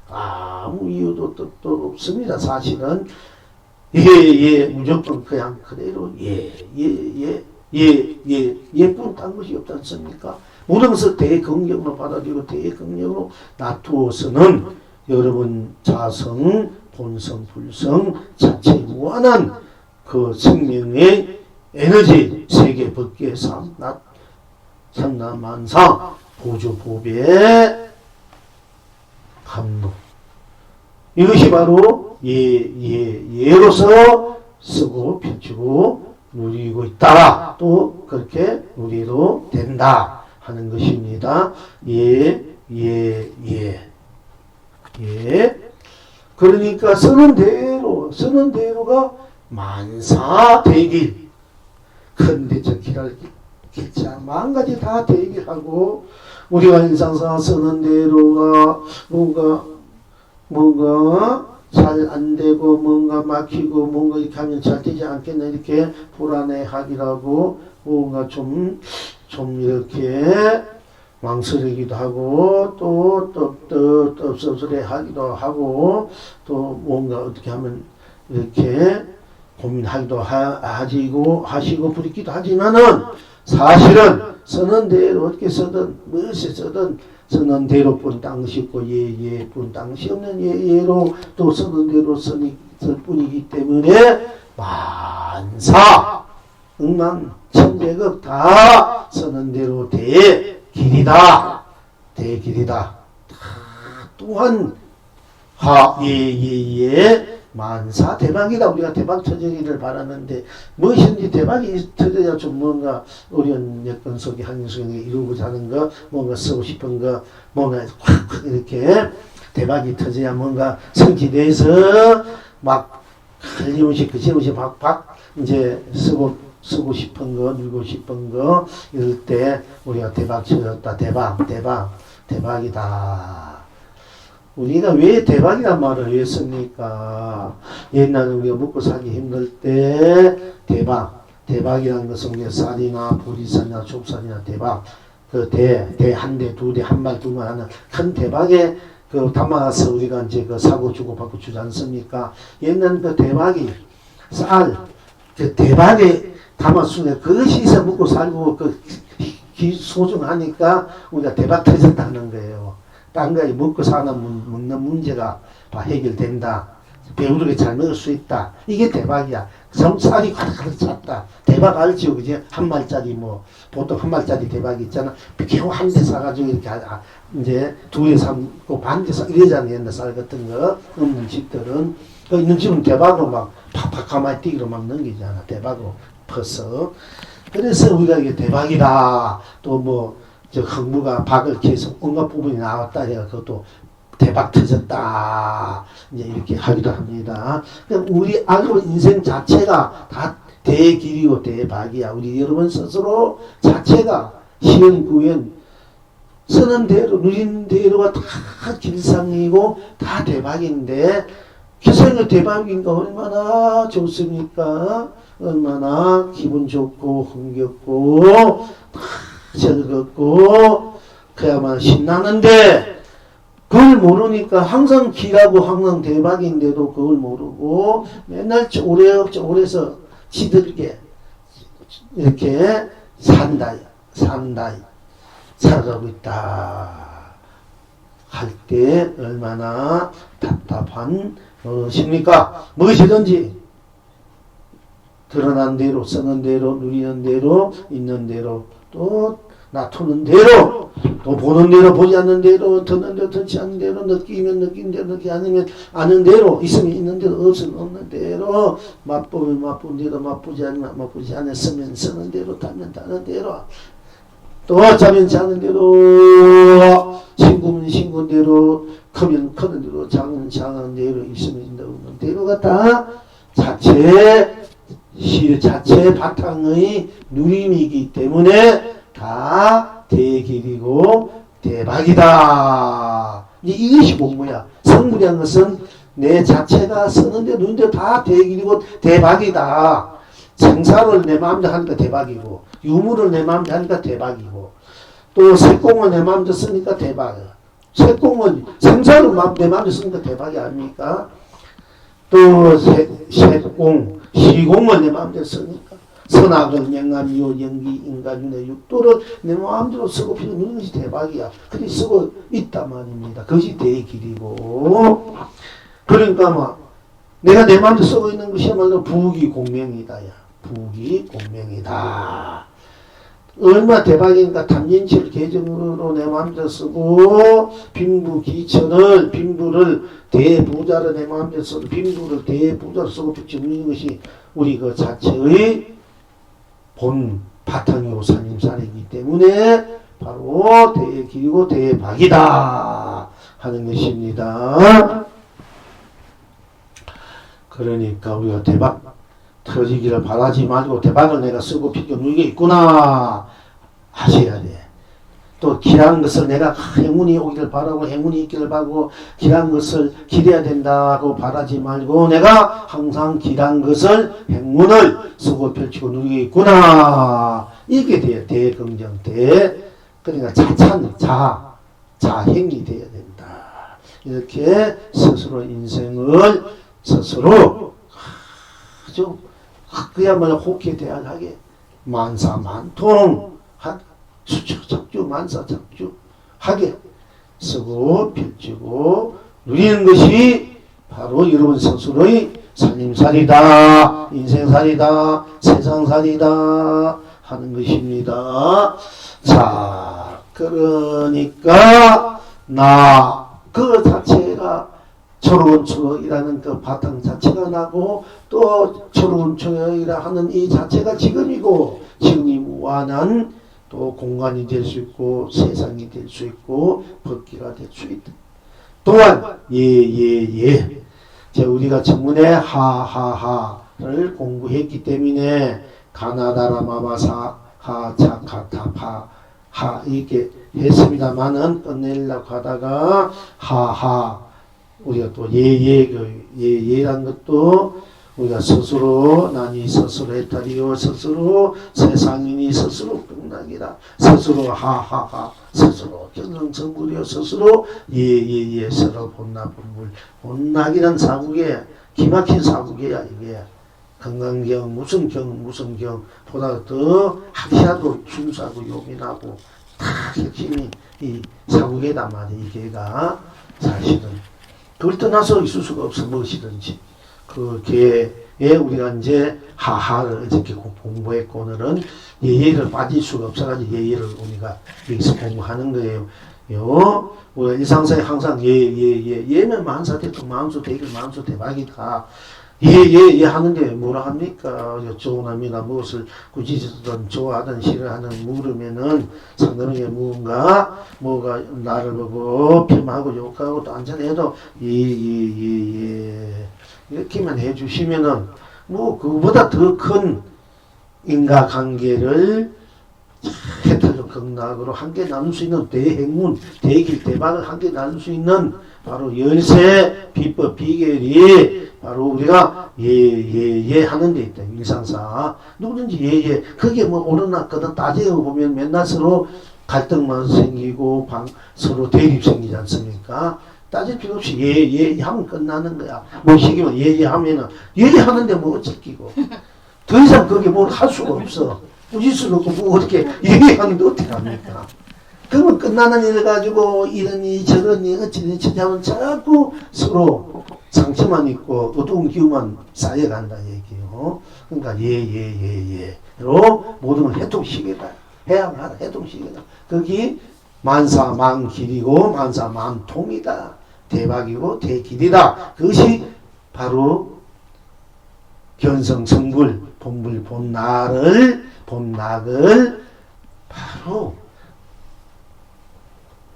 A: 아무 이유도 뜻도 없습니다. 사실은 무조건 그냥 그대로 예뿐 딴 것이 없지 않습니까? 모든 것을 대긍정으로 받아들이고 대긍정으로 놔두어서는 여러분 자성, 본성, 불성 자체의 무한한 그 생명의 에너지 세계 법계 삼라만상 보조법의 감로 이것이 바로 예로서 쓰고 비추고 누리고 있다. 또 그렇게 누리도 된다 하는 것입니다. 그러니까 쓰는 대로가 만사대길 큰데저 길자 만가지 다 대길하고 우리가 일상사 쓰는 대로가 뭔가 잘 안되고 뭔가 막히고 뭔가 이렇게 하면 잘 되지 않겠나 이렇게 불안해하기라고 뭔가 좀 이렇게 망설이기도 하고 또 섭섭해하기도 하고 또 뭔가 어떻게 하면 이렇게 고민하기도 하시고 부딪기도 하지만은 사실은 쓰는 대로 어떻게 쓰든 무엇을 쓰든 쓰는 대로뿐 땅시 없고 예뿐 땅시 없는 예로 또 쓰는 대로 쓸 뿐이기 때문에 만사 억만 천백억 다 쓰는 대로 대길이다. 또한 만사 대박이다. 우리가 대박 터지기를 바라는데 무엇인지 대박이 터져야 좀 뭔가 어려운 여건 속에 한경 속에 이루고자 하는 거 뭔가 쓰고 싶은 거 뭔가 확 이렇게 대박이 터져야 뭔가 성취돼서 막 흘림없이 그침없이 박박 이제 쓰고 싶은 거 누리고 싶은 거 이럴 때 우리가 대박 쳐졌다. 대박이다. 우리가 왜 대박이란 말을 왜 씁니까? 옛날에 우리가 먹고 살기 힘들 때 대박이라는 것은 우리가 쌀이나 보리쌀이나 좁쌀이나 대박 그 한 대, 두 대, 한 말, 두 말 하는 큰 대박에 그 담아서 우리가 이제 그 사고 주고받고 주지 않습니까? 옛날 그 대박이 그 대박에 담았으면 그것이 있어 먹고 살고 그 소중하니까 우리가 대박 터졌다는 거예요. 딴 거에 먹고 먹는 문제가 다 해결된다. 배부르게 잘 먹을 수 있다. 이게 대박이야. 쌀이 가득 찼다. 대박 알지요, 그지? 한 말짜리 보통 한 말짜리 대박이 있잖아. 겨우 한 대 사가지고 이렇게 이제 두 개 사고 반 개 사 이러잖아. 옛날 쌀 같은 거 없는 집들은 있는 집은 대박으로 막 팍팍 가만히 뛰기로 막 넘기잖아. 대박으로 퍼서. 그래서 우리가 이게 대박이다. 또 저 흥부가 박을 계속 온갖 부분이 나왔다 해가 그것도 대박 터졌다 이제 이렇게 하기도 합니다. 우리 알고 인생 자체가 다 대길이고 대박이야. 우리 여러분 스스로 자체가 시행구현 쓰는 대로 누리는 대로가 다 길상이고 다 대박인데 기성의 대박인가 얼마나 좋습니까? 얼마나 기분 좋고 흥겹고 즐겁고 그야말로 신나는데 그걸 모르니까 항상 길하고 항상 대박인데도 그걸 모르고 맨날 오래서 지들게 이렇게 살아가고 있다 할 때 얼마나 답답한 것입니까? 무엇이든지 드러난 대로 쓰는 대로 누리는 대로 있는 대로 또 놔두는 대로 또 보는 대로 보지 않는 대로, 듣는 대로 듣지 않는 대로, 느끼면 느낀 대로, 느끼지 않으면 아는 대로, 있으면 있는 대로, 없으면 없는 대로, 맛보면 맛본 대로, 맛보지 않으면 맛보지 않았으면 쓰는 대로, 타면 타는 대로, 또 자면 자는 대로, 신구면 신군 대로, 크면 크는 대로, 작은 작은 대로, 있으면 있는 대로, 없는 대로가 다 자체 바탕의 누림이기 때문에 다 대길이고 대박이다. 이것이 공부야. 성불이라는 것은 내 자체가 쓰는데 누는데 다 대길이고 대박이다. 생사를 내 마음대로 하니까 대박이고, 유무를 내 마음대로 하니까 대박이고, 또 색공을 내 마음대로 쓰니까 대박이야. 색공은 생사를 내 마음대로 쓰니까 대박이 아닙니까? 또 색공, 시공을 내 마음대로 쓰니까, 선악은 영감, 미호, 연기, 인간윤회, 육도를 내 마음대로 쓰고 피우는 것이 대박이야. 그렇게 쓰고 있단 말입니다. 그것이 대길이고, 그러니까 막 내가 내 마음대로 쓰고 있는 것이야말로 부귀공명이다. 야. 부귀공명이다. 얼마나 대박인가. 탐진칠 계정으로 내 마음대로 쓰고, 빈부기천을, 빈부를 대부자로 내 마음대로 쓰고, 빈부를 대부자로 쓰고 비추는 것이 우리 그 자체의 본 바탕이고 산임살이기 때문에 바로 대길이고 대박이다 하는 것입니다. 그러니까 우리가 대박 터지기를 바라지 말고 대박을 내가 쓰고 피겨 누게 있구나 하셔야 돼. 또 길한 것을 내가 행운이 오기를 바라고 행운이 있기를 바라고 길한 것을 기대야 된다고 바라지 말고 내가 항상 길한 것을 행운을 쓰고 펼치고 누리게 있구나. 이게 돼요. 대긍정 그러니까 자행이 돼야 된다. 이렇게 스스로 인생을 스스로 아주 그야말로 호쾌 대안하게 만사만통 수척작주 만사작주하게 쓰고 펼치고 누리는 것이 바로 여러분 스스로의 살림살이다, 인생살이다, 세상살이다 하는 것입니다. 자, 그러니까 나 그 자체가 초록초록이라는 그 바탕 자체가 나고 또 초록초록이라 하는 이 자체가 지금이고 지금이 무한한 또 공간이 될 수 있고 세상이 될 수 있고 법기가 될 수 있다. 또한 예. 자, 우리가 전문에 하하하를 공부했기 때문에 가나다라 마바사 하차카타파 하 이렇게 했습니다만은 끝내려고 하다가 하하 우리가 또 예란 것도 우리가 스스로 난이 스스로 해탈이요 스스로 세상이니 스스로 극락이라 스스로 하하하 스스로 견성성불이요 스스로 예예예 서로 본나분물 본낙이란 사국에 기막힌 사국이야. 이게 건강경 무슨 경 보다 더 학시하고 중수하고 요민하고 다 핵심이 이 사국에다 말이야. 이게가 사실은 그걸 떠나서 있을 수가 없어. 무엇이든지 그 개에 우리가 이제 하하를 이렇게 공부했고 오늘은 예예를 빠질 수가 없어가지고 예예를 우리가 여기서 공부하는 거예요. 우리가 일상생에 항상 예면 만사대통 만수대길 만수대박이다. 예 하는데 뭐라 합니까? 좋은합니다. 무엇을 꾸짖든 좋아하든 싫어하든 물으면은 상대방의 뭐가 나를 보고 폄하고 욕하고 또 안전해도 예 이렇게만 해주시면은 뭐 그보다 더 큰 인과관계를 해탈적 극락으로 함께 나눌 수 있는 대행운 대길 대박을 함께 나눌 수 있는 바로 열세 비법 비결이 바로 우리가 예 하는 데 있다. 일상사 누구든지 예 그게 뭐 옳으나거든 따지고 보면 맨날 서로 갈등만 생기고 서로 대립 생기지 않습니까? 따질 필요 없이 예 하면 끝나는 거야. 뭐 시키면 예 하면은 하는데 뭐 어쩌기고 더 이상 그게 뭘 할 수가 없어. 꾸짖을 없고 뭐 어떻게 얘기하는데 어떻게 합니까? 그러면 끝나는 일 가지고 이러니 저러니 어쩌니 저쩌면 자꾸 서로 상처만 있고 어두운 기운만 쌓여간다 얘기요. 그러니까 예로 모든 걸 해통시키다. 해야만 하다 해통시키다. 거기 만사만길이고 만사만통이다. 대박이고 대길이다. 그것이 바로 견성성불 본불 본락을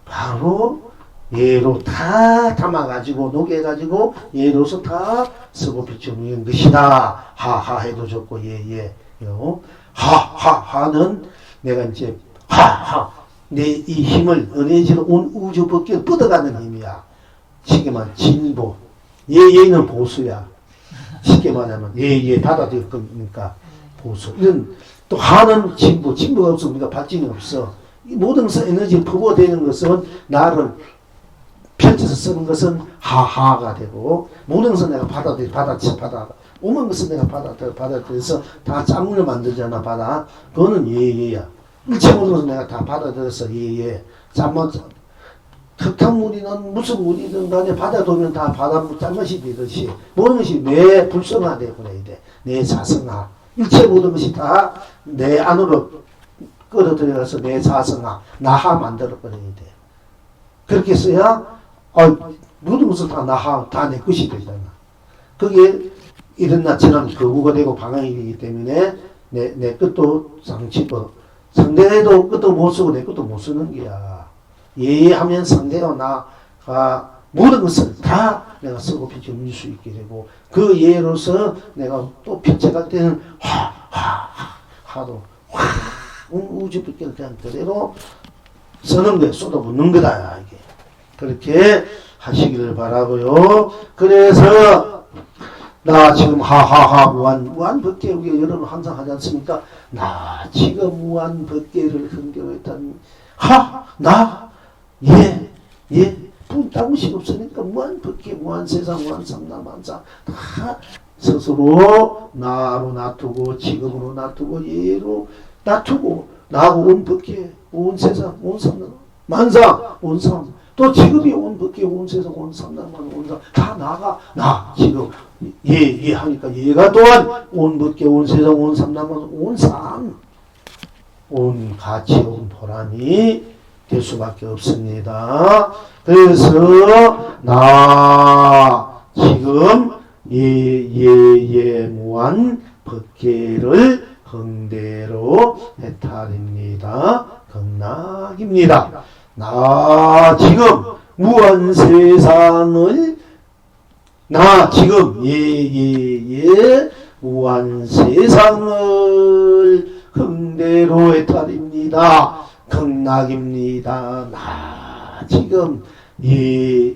A: 바로 예로 다 담아가지고 녹여가지고 예로서 다 쓰고 비추는 것이다. 하하 해도 좋고 예예. 하하하는 내가 이제 하하 내 이 힘을 은혜지로 온 우주 밖에 뻗어가는 힘이야. 쉽게 말하면 진보. 예예는 보수야. 쉽게 말하면 예예 받아들일 겁니까 보수. 이런 또 하는 진보가 없으면 우리가 발전이 없어. 이 모든 에너지를 퍼부어대는 것은 나를 펼쳐서 쓰는 것은 하하가 되고 모든 것은 내가 받아 오는 것은 내가 받아들여서 다 짝물을 만들잖아. 그거는 예예야. 일체 모든 것은 내가 다 받아들여서 예예. 흙탕물이든 무슨 물이든 간에 받아두면 다 짠맛이 되듯이 모든 것이 내 불성화되어 버려야 돼. 내 자성화. 일체 모든 것이 다 내 안으로 끌어들여서 내 자성화, 나하 만들어버려야 돼. 그렇게 써야 모든 것은 다 나하, 다 내 것이 되잖아. 그게 이런 나처럼 거구가 되고 방황이 되기 때문에 내 것도 상치고 상대도 것도 못 쓰고 내 것도 못 쓰는 게야. 예하면 상대와 나가 모든 것을 다 내가 쓰고 비춰줄 수 있게 되고 그 예로서 내가 또 펼쳐갈 때는 하도 우주빛을 그냥 그대로 쓰는 거야. 쏟아붓는 거다 이게. 그렇게 하시기를 바라고요. 그래서 나 지금 하하하 무한법계 우리가 여러분 항상 하지 않습니까? 나 지금 무한법계를 흥겨했다니 예 딴것이 없으니까 무한법계 무한세상 무한삼라만사 다 스스로 나로 놔두고 지금으로 놔두고 예로 놔두고 나하고 온 법계 온 세상 온 삼람 만사 온 삼 또 지금이 온 법계 온 세상 온 삼라만 온 삼 다 나가 나 지금 예 하니까 얘가 또한 온 법계 온 세상 온 삼라만 온 삼 온 가치 온 보람이 될 수밖에 없습니다. 그래서 나 지금 예 무한 법계를 흥대로 해탈입니다. 극락입니다. 나 지금 무한 세상을 나 지금 예 무한 세상을 흥대로 해탈입니다. 극락입니다. 나 지금 예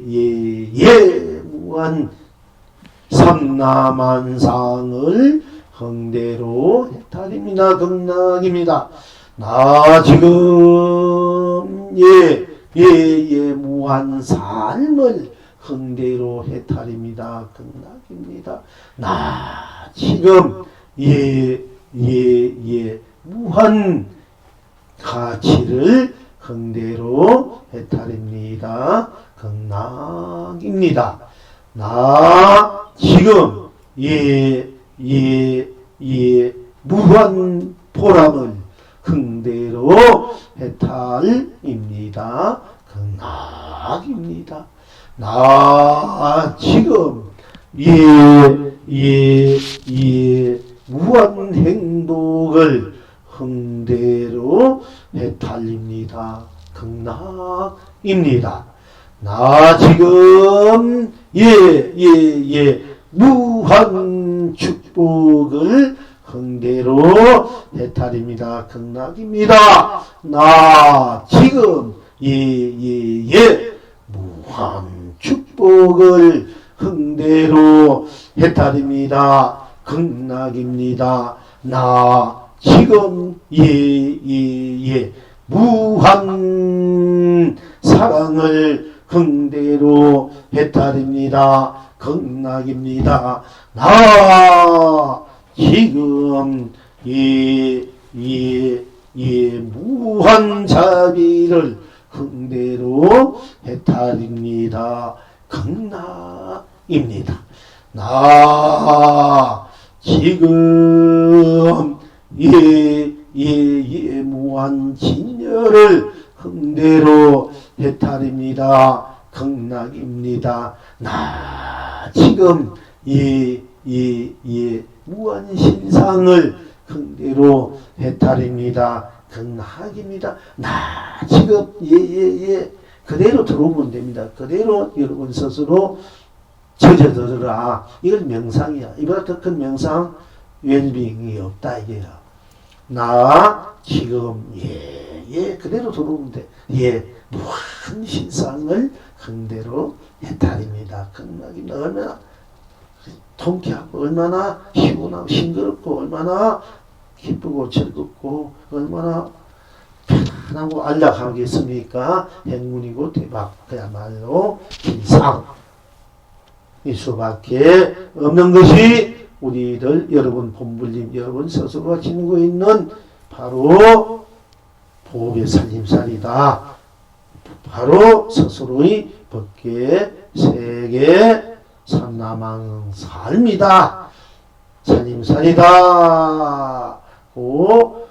A: 무한 삼라만상을 흥대로 해탈입니다. 극락입니다. 나 지금 예 무한 삶을 흥대로 해탈입니다. 극락입니다. 나 지금 예 무한 가치를 흥대로 해탈입니다. 극락입니다. 나 지금 예 무한 보람을 흥대로 해탈입니다. 극락입니다. 나 지금 예 무한 행복을 흥대로 해탈입니다. 극락입니다. 나 지금 예 무한 축복을 흥대로 해탈입니다. 극락입니다. 나 지금 예 무한 축복을 흥대로 해탈입니다. 극락입니다. 나 지금 예 무한 사랑을 흥대로 해탈입니다. 극락입니다. 나 지금 예 무한 자비를 흥대로 해탈입니다. 극락입니다. 나 지금 예 무한 진열을 흥대로 해탈입니다. 극락입니다. 나 지금 무한신상을 흥대로 해탈입니다. 극락입니다. 나 지금 그대로 들어오면 됩니다. 그대로 여러분 스스로 젖어들어라. 이건 명상이야. 이보다 더 큰 명상 웰빙이 없다 이게야. 나 지금 그대로 들어오면 돼. 무한 신상을 흥대로 해탈입니다. 극락입니다. 얼마나 통쾌하고 얼마나 시원하고 싱그럽고 얼마나 기쁘고 즐겁고 얼마나 편안하고 안락하겠습니까? 행운이고 대박. 그야말로 신상. 이 수밖에 없는 것이 우리들 여러분 본불림 여러분 스스로가 지니고 있는 바로 보배 살림살이다. 바로 스스로의 법계 세계 삼라망 삶이다. 살림살이다. 고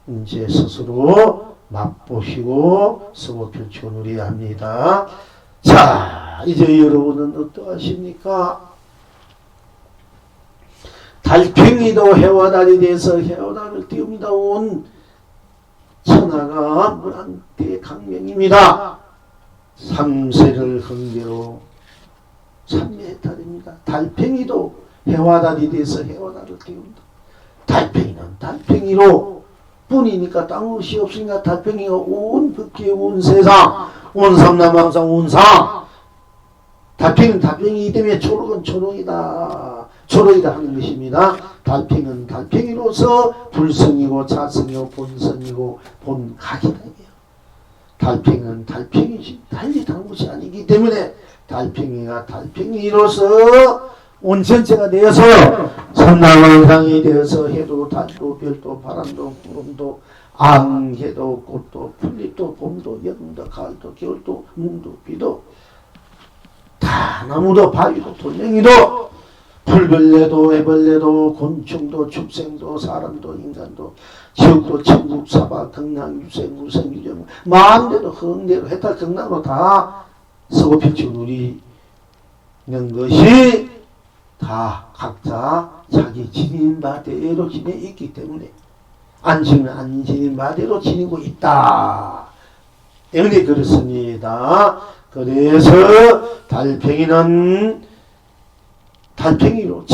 A: 이제 스스로 맛보시고 쓰고 펼쳐 누려야 합니다. 자, 이제 여러분은 어떠하십니까? 달팽이도 해와 달이 돼서 해와 달을 띄웁니다. 온 천하가 문한대 강명입니다. 삼세를 흥대로 삼매해탈입니다. 달팽이도 해와 달이 돼서 해와 달을 띄운다. 달팽이는 달팽이로 뿐이니까 땅 것이 없으니까 달팽이가 온 법계 온 세상 온 삼라망상 온 상 달팽이는 달팽이이기 때문에 초록은 초록이다. 초록이다 하는 것입니다. 달팽이는 달팽이로서 불성이고 자성이고 본성이고 본각이다. 달팽이는 달팽이지 달리 다른 것이 아니기 때문에 달팽이가 달팽이로서 온 전체가 되어서 삼라망상이 되어서 해도 달도 별도 바람도 구름도 안개도 꽃도 풀잎도 봄도 여름도 가을도 겨울도 눈도 비도 다 나무도 바위도 돌멩이도 풀벌레도 애벌레도 곤충도 축생도 사람도 인간도 지옥도 천국 사바 극락 유생 무생 유정 마음대로 흥대로 해탈 극락으로 다 쓰고 펼쳐 누리는 것이 다 각자 자기 지닌 바대로 지내 있기 때문에 안 지닌 바대로 지니고 있다 때문에 그렇습니다. 그래서 달팽이는 달팽이로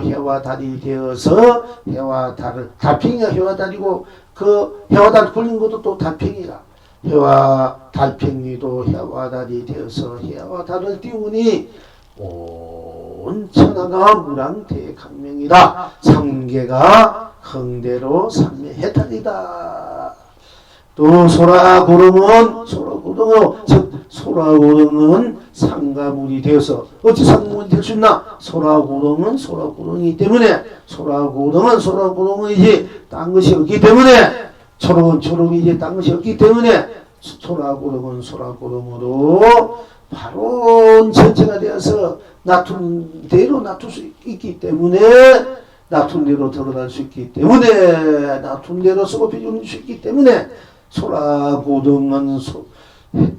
A: 해와 달이 되어서 해와 달을 달팽이가 해와 달이고 그 해와 달 굴린 것도 또 달팽이라 달팽이도 해와 달이 되어서 해와 달을 띄우니 온 천하가 무량대강명이다. 삼계가 흥대로 삼매해탈이다. 또 소라고릉은 상가물이 되어서 어찌 상가물이 될 수 있나? 소라고릉은 소라고릉이기 때문에 소라고릉은 이제 딴 것이 없기 때문에 초록은 초록이지 딴 것이 없기 때문에 소라고릉은 소라고릉으로 바로 전체가 되어서 나툰 대로 놔둘 수 있기 때문에 나툰 대로 드러날 수 있기 때문에 나툰 대로 쓰고 펴줄 수 있기 때문에 소라고등은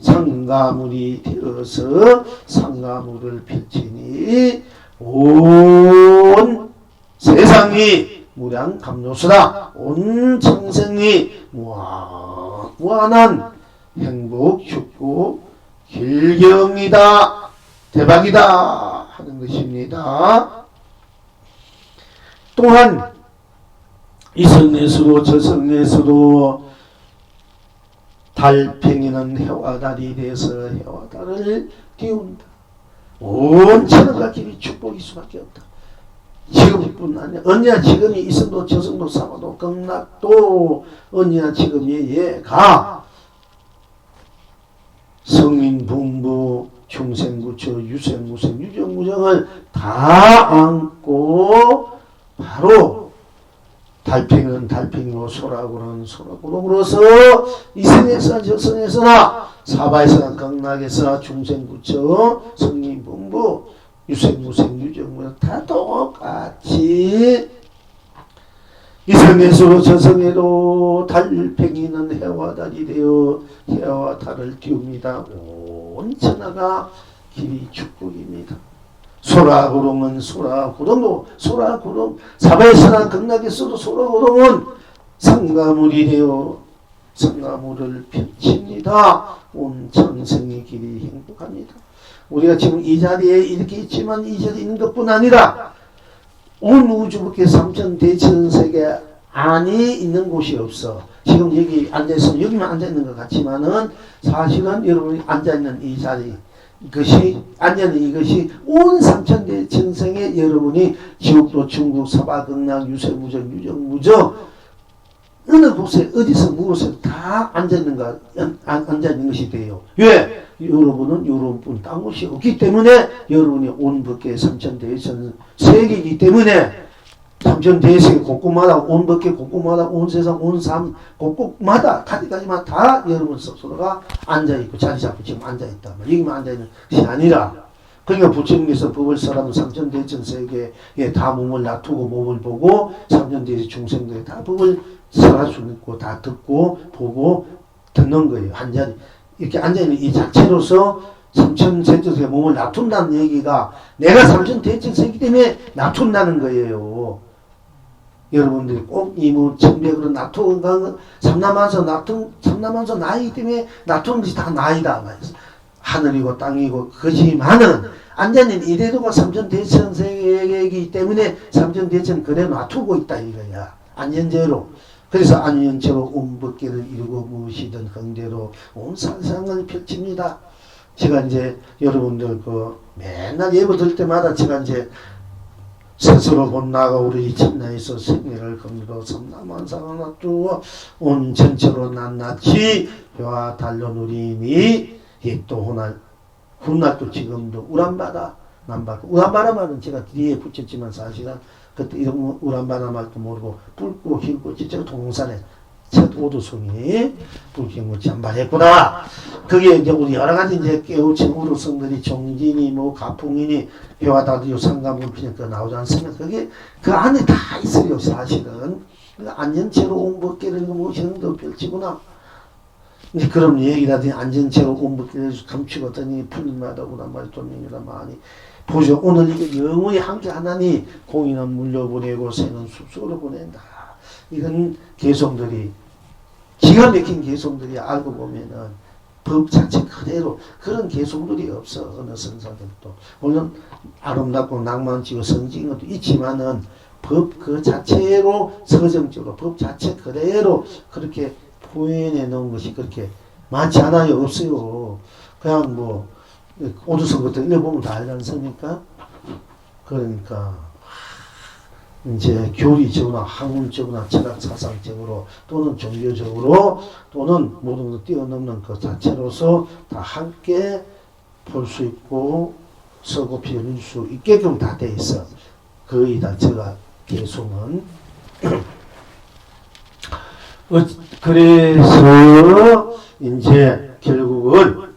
A: 상가물이 되어서 상가물을 펼치니 온 세상이 무량감로수다. 온 청생이 무한한 행복 축복 길경이다. 대박이다 하는 것입니다. 또한 이성내수로 저성내수로 달팽이는 해와 달이 돼서 해와 달을 띄운다. 온 천하가 길이 축복일 수밖에 없다. 지금뿐 아니야. 언제나 지금이 이성도 저성도 사마도 극락도 언제나 지금이 얘가 성인 분부 중생부처 유생무생 유정무정을 다 안고 바로 달팽이는 달팽이로 소라고는 소라고로서 이성에서나 저성에서나 사바에서나 극락에서나 중생부처 성인분부 유생무생 유정무정 다 똑같이 이성에서 저성에로 달팽이는 해와 달이 되어 해와 달을 띄웁니다. 온 천하가 길이 축복입니다. 소라구름은 소라구름도 소라구름 사바에서나 극락에서도 소라구름은 성가물이 되어 성가물을 펼칩니다. 온 천성의 길이 행복합니다. 우리가 지금 이 자리에 이렇게 있지만 이 자리에 있는 것뿐 아니라 온 우주밖에 삼천대천세계 안에 있는 곳이 없어. 지금 여기 앉아있으면 여기만 앉아있는 것 같지만은 사실은 여러분이 앉아있는 이 자리 이것이 앉아있는 이것이 온 삼천대천성에 여러분이 지옥도 중국 서바극락 유세무적 유정무적 어느 곳에 어디서 무엇에 다 앉아있는 앉아있는 것이 돼요. 왜? 여러분은 여러분뿐 딴 곳이 없기 때문에 여러분이 온 법계 삼천대천 세계이기 때문에 삼천대세계 곳곳마다 온 법계 곳곳마다 온 세상 온 삶 곳곳마다 가지가지만 다 여러분 스스로가 앉아있고 자리 잡고 지금 앉아있다. 여기만 앉아있는 것이 아니라 그러니까 부처님께서 법을 설하는 삼천대천 세계에 다 몸을 놔두고 몸을 보고 삼천대천 중생들이 다 법을 설할 수 있고 다 듣고 보고 듣는 거예요. 한 자리 이렇게 앉아있는 이 자체로서 삼천대천세계 몸을 놔둔다는 얘기가 내가 삼천대천세계이기 때문에 놔둔다는 거예요. 여러분들이 꼭 이무 천백으로 놔두는 건 삼남한서 나이기 때문에 놔두는 것이 다 나이다. 하늘이고 땅이고 그지만은 앉아있는 이래도가 삼천대천세계이기 때문에 삼천대천 그래 놔두고 있다 이거야. 안전제로. 그래서 안전제로 온 법계를 이루고 무엇이든 흥대로 온 세상을 펼칩니다. 제가 이제 여러분들 맨날 예보 들 때마다 제가 이제 스스로 본나가 우리 천하에서 생애를 건드려 삼남한상을 놔두어 온 전체로 낱낱이 혀와 달로 누리니 또 훗날도 지금도 우람바다 남바다 우람바다 말은 제가 뒤에 붙였지만 사실은 그때 이런 우람바다 말도 모르고 붉고 길고 진짜 동산에 첫 오두송이 붉고 잠발했구나. 그게 이제 우리 여러 가지 이제 깨우친 우루성들이 종진이 뭐 가풍이니 회화다도 상감군 피니까 나오지 않습니까? 그게 그 안에 다 있어요 사실은. 안전체로 온 법계를 무엇이든 더 펼치구나. 이제 그런 얘기라든지 안전체로 온 법계를 감추거든요. 풀마다 우람바다 돈님이라 많이 보죠. 오늘 이게 영원히 함께 하나니 공인은 물려보내고 새는 숲속으로 보낸다. 이건 개성들이 기가 막힌 개성들이 알고 보면은 법 자체 그대로 그런 개성들이 없어. 어느 선사들도 물론 아름답고 낭만지고 성적인 것도 있지만은 법 그 자체로 서정적으로 법 자체 그대로 그렇게 표현해 놓은 것이 그렇게 많지 않아요. 없어요. 그냥 뭐 오두성부터 읽어보면 다 알지 않습니까? 그러니까 이제 교리적으로나 학문적으로나 철학사상적으로 또는 종교적으로 또는 모든 걸 뛰어넘는 그 자체로서 다 함께 볼 수 있고 쓰고 표현할 수 있게끔 다 돼 있어. 거의 다 제가 개송은 그래서 이제 결국은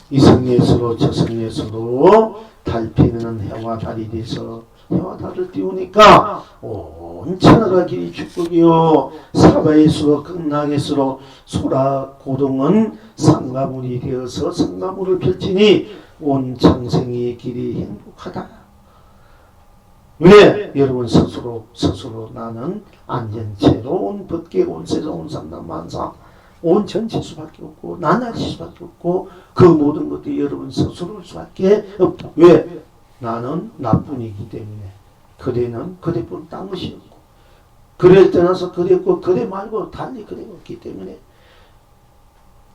A: 이성예수로 저성예수로 달팽이는 해와 달이 돼서 해와 달을 띄우니까 온 천하가 길이 축복이요 사바예수로 극락예수로 소라 고동은 상가물이 되어서 상가물을 펼치니 온 창생의 길이 행복하다. 왜? 여러분 스스로 나는 안전체로 온 법계 온 세상 온 삼남만상 온 전체 수밖에 없고 나날이 수밖에 없고 그 모든 것들이 여러분 스스로일 수밖에 없다. 왜? 나는 나뿐이기 때문에 그대는 그대뿐 딴 것이 없고 그대를 떠나서 그대고 그대 말고 달리 그대가 없기 때문에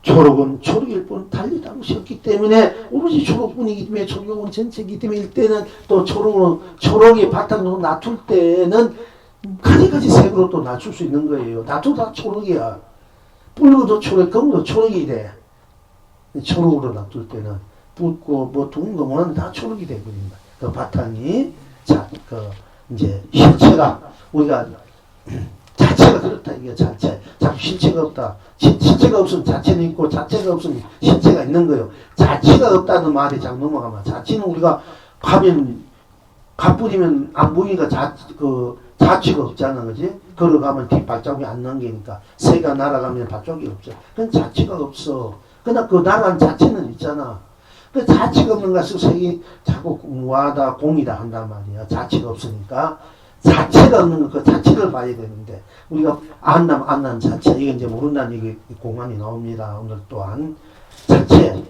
A: 초록은 초록일 뿐 달리 딴 것이 없기 때문에 오로지 초록뿐이기 때문에 초록은 전체이기 때문에 이때는 또 초록이 바탕으로 낮출 때는 가지가지 색으로 또 낮출 수 있는 거예요. 나도 다 초록이야. 붉어도 초록, 검도 초록이 돼. 초록으로 놔둘 때는 붉고 뭐 둥근 다 초록이 돼버린다. 그 바탕이 이제 실체가 우리가 자체가 그렇다 이게 자체. 자꾸 실체가 없다. 실체가 없으면 자체는 있고 자체가 없으면 실체가 있는 거예요. 자체가 없다는 말이 잘 넘어가면 자체는 우리가 가면 가뿌리면 안 보이니까 자취가 없잖아, 그지? 걸어가면 뒷 발자국이 안 남기니까. 새가 날아가면 발자국이 없죠. 그건 자취가 없어. 그러나 그 나라는 자체는 있잖아. 그 자취가 없는 것을 색이 자꾸 와다 공이다 한단 말이야. 자취가 없으니까. 자체가 없는 거, 그 자체를 봐야 되는데, 우리가 안남 자체, 이게 이제 모른다는 얘기, 공안이 나옵니다. 오늘 또한. 자체.